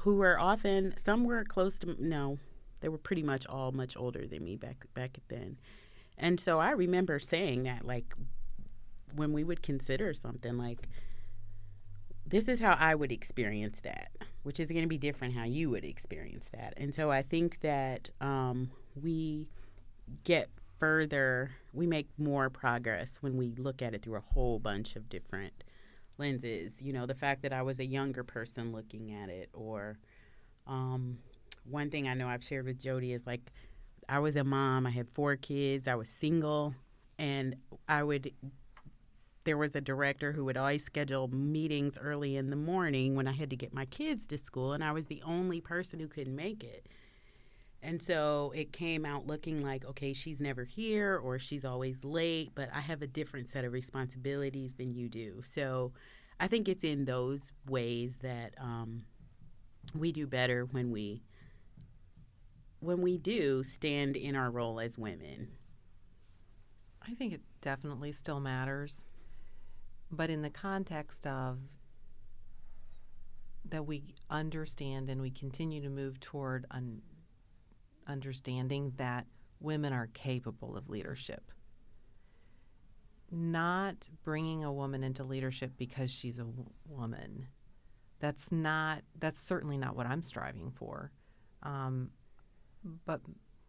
who were often, some were close to, no, they were pretty much all much older than me back then. And so I remember saying that, like, when we would consider something like, this is how I would experience that, which is going to be different how you would experience that. And so I think that we get further, we make more progress when we look at it through a whole bunch of different lenses. The fact that I was a younger person looking at it, or one thing I know I've shared with Jodie is, like, I was a mom. I had 4 kids. I was single, and I would there was a director who would always schedule meetings early in the morning when I had to get my kids to school, and I was the only person who couldn't make it. And so it came out looking like, okay, she's never here or she's always late, but I have a different set of responsibilities than you do. So I think it's in those ways that we do better when we do stand in our role as women. I think it definitely still matters, but in the context of that we understand and we continue to move toward understanding that women are capable of leadership. Not bringing a woman into leadership because she's a woman. That's certainly not what I'm striving for. But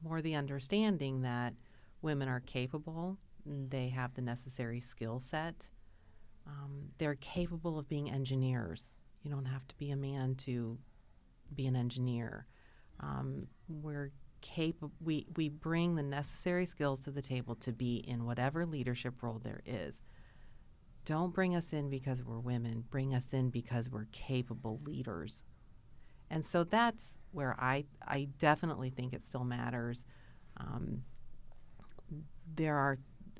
more the understanding that women are capable, they have the necessary skill set. They're capable of being engineers. You don't have to be a man to be an engineer. We bring the necessary skills to the table to be in whatever leadership role there is. Don't bring us in because we're women. Bring us in because we're capable leaders. And so that's where I definitely think it still matters.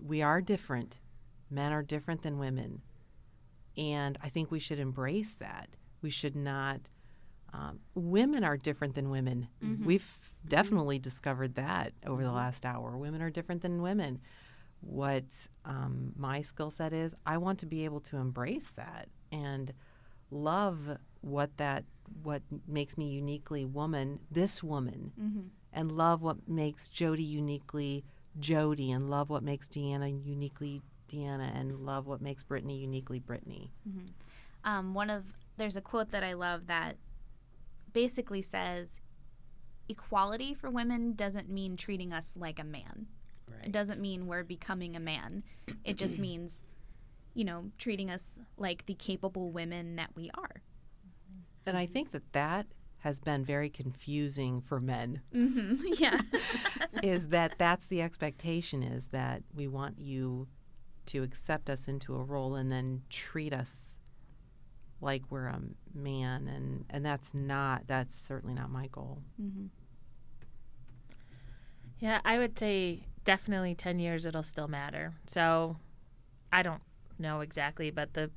We are different. Men are different than women. And I think we should embrace that. We should not. Women are different than women. Mm-hmm. We've definitely discovered that over the last hour. Women are different than women. What my skill set is, I want to be able to embrace that and love what makes me uniquely this woman, and love what makes Jodie uniquely Jodie, and love what makes Deanna uniquely Deanna, and love what makes Brittany uniquely Brittany. There's a quote that I love that basically says, equality for women doesn't mean treating us like a man. Right. It doesn't mean we're becoming a man. It just means, treating us like the capable women that we are. And I think that has been very confusing for men. Mm-hmm. Yeah. Is that's the expectation, is that we want you to accept us into a role and then treat us like we're a man, and that's certainly not my goal. Mm-hmm. Yeah, I would say definitely 10 years it'll still matter. So I don't know exactly, but the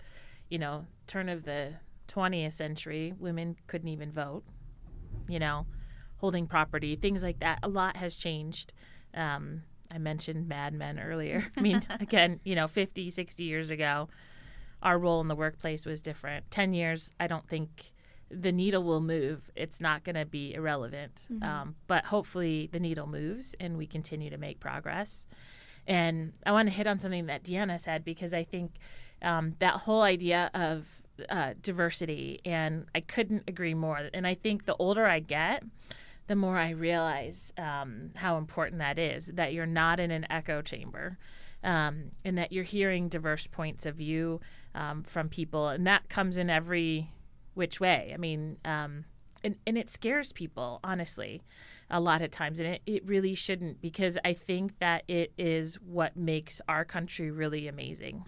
turn of the 20th century, women couldn't even vote, holding property, things like that. A lot has changed. I mentioned Mad Men earlier. I mean, again, 50, 60 years ago, our role in the workplace was different. 10 years, I don't think the needle will move. It's not going to be irrelevant. Mm-hmm. But hopefully the needle moves and we continue to make progress. And I want to hit on something that Deanna said, because I think that whole idea of diversity, and I couldn't agree more. And I think the older I get, the more I realize how important that is, that you're not in an echo chamber, and that you're hearing diverse points of view from people. And that comes in every which way. I mean, and it scares people, honestly, a lot of times. And it really shouldn't, because I think that it is what makes our country really amazing,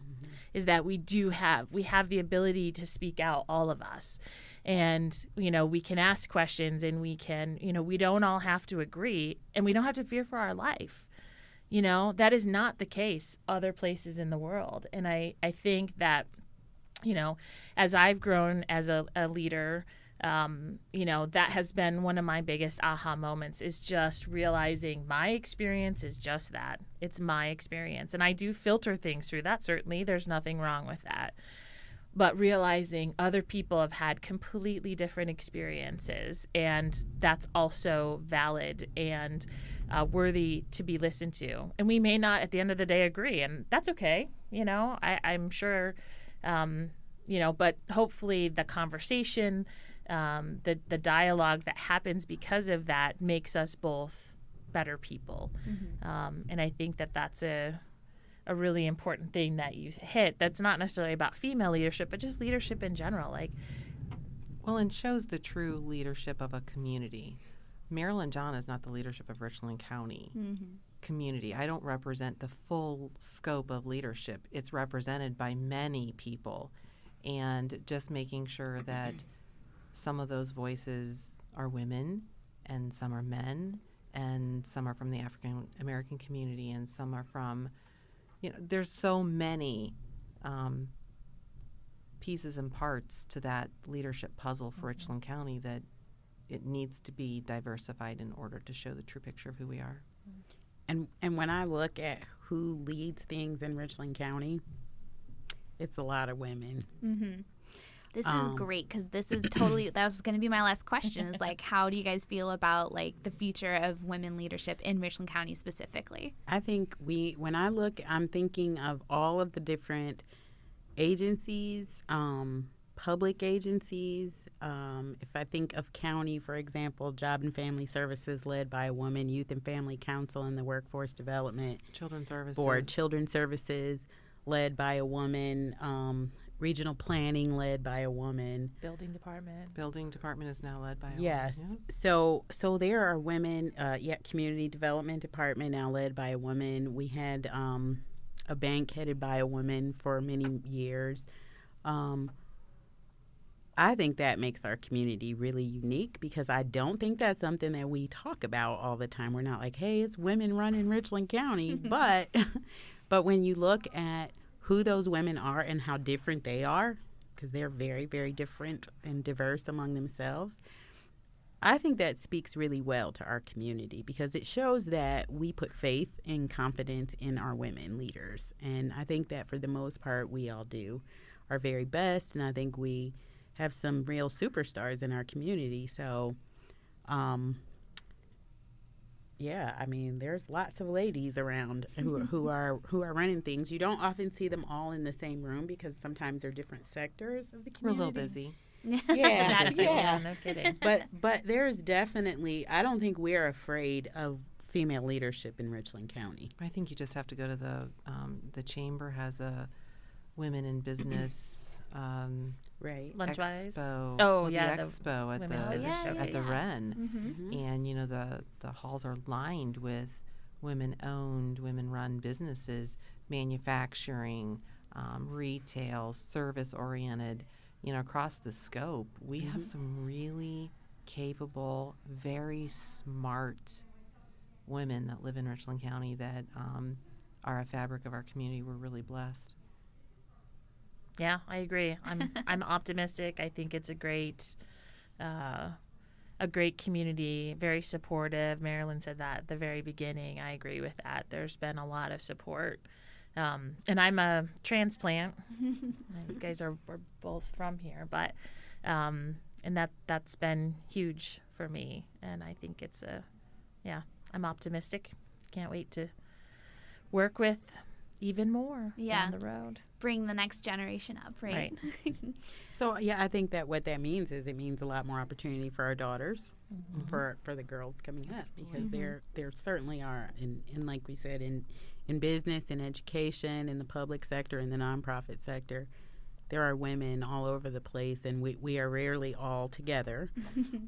is that we have the ability to speak out, all of us. And, we can ask questions, and we can, we don't all have to agree, and we don't have to fear for our life. That is not the case other places in the world. And I think that, as I've grown as a leader, that has been one of my biggest aha moments, is just realizing my experience is just that. It's my experience. And I do filter things through that, certainly. There's nothing wrong with that. But realizing other people have had completely different experiences, and that's also valid and worthy to be listened to. And we may not, at the end of the day, agree, and that's okay. I'm sure, but hopefully the conversation, the dialogue that happens because of that makes us both better people. Mm-hmm. And I think that that's a really important thing that you hit. That's not necessarily about female leadership, but just leadership in general. And shows the true leadership of a community. Marilyn John is not the leadership of Richland County. Mm-hmm. community. I don't represent the full scope of leadership. It's represented by many people, and just making sure that some of those voices are women and some are men and some are from the African American community and some are from, there's so many pieces and parts to that leadership puzzle for Richland County that it needs to be diversified in order to show the true picture of who we are. And when I look at who leads things in Richland County, it's a lot of women. Mm-hmm. This is great because this is totally, that was going to be my last question is like, how do you guys feel about like the future of women leadership in Richland County specifically? I think when I look, I'm thinking of all of the different agencies, public agencies. If I think of county, for example, Job and Family Services led by a woman, Youth and Family Council and the Workforce Development Children's Services Board, Children's Services led by a woman, Regional Planning led by a woman. Building department is now led by a yes. woman. So there are women. Community Development Department now led by a woman. We had a bank headed by a woman for many years. I think that makes our community really unique because I don't think that's something that we talk about all the time. We're not like, hey, it's women running Richland County. but when you look at who those women are and how different they are, because they're very, very different and diverse among themselves, I think that speaks really well to our community because it shows that we put faith and confidence in our women leaders. And I think that for the most part, we all do our very best. And I think we have some real superstars in our community. So, there's lots of ladies around who are running things. You don't often see them all in the same room because sometimes they're different sectors of the community. We're a little busy. Yeah, no kidding. But there's definitely, I don't think we're afraid of female leadership in Richland County. I think you just have to go to the chamber has a women in business right Lunchwise. Expo. Oh, the expo at Women's Business Showcase. at the Ren. Mm-hmm. And the halls are lined with women-owned, women-run businesses, manufacturing, retail, service-oriented. Across the scope, we have some really capable, very smart women that live in Richland County that are a fabric of our community. We're really blessed. Yeah, I agree. I'm optimistic. I think it's a great community, very supportive. Marilyn said that at the very beginning. I agree with that. There's been a lot of support. And I'm a transplant. You guys are both from here, but and that's been huge for me. And I think it's I'm optimistic. Can't wait to work with even more down the road. Bring the next generation up, right? So, I think that what that means is it means a lot more opportunity for our daughters, for the girls coming up, because there certainly are, and like we said, in business, in education, in the public sector, in the nonprofit sector, there are women all over the place, and we are rarely all together,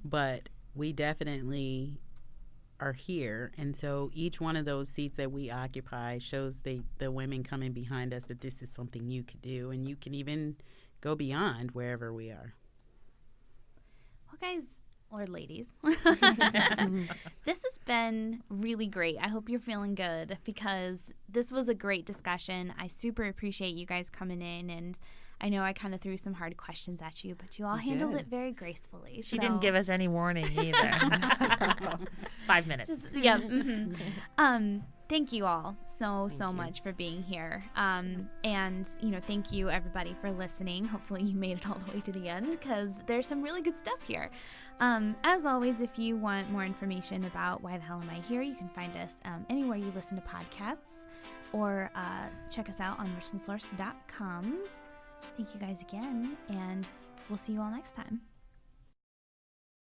but we definitely are here. And so each one of those seats that we occupy shows the women coming behind us that this is something you could do, and you can even go beyond wherever we are. Well, guys, or ladies, this has been really great. I hope you're feeling good because this was a great discussion. I super appreciate you guys coming in, and I know I kind of threw some hard questions at you, but you all handled it very gracefully. She didn't give us any warning either. 5 minutes. Thank you all so much for being here. And, thank you, everybody, for listening. Hopefully you made it all the way to the end because there's some really good stuff here. As always, if you want more information about Why the Hell Am I Here, you can find us anywhere you listen to podcasts or check us out on richlandsource.com. Thank you guys again, and we'll see you all next time.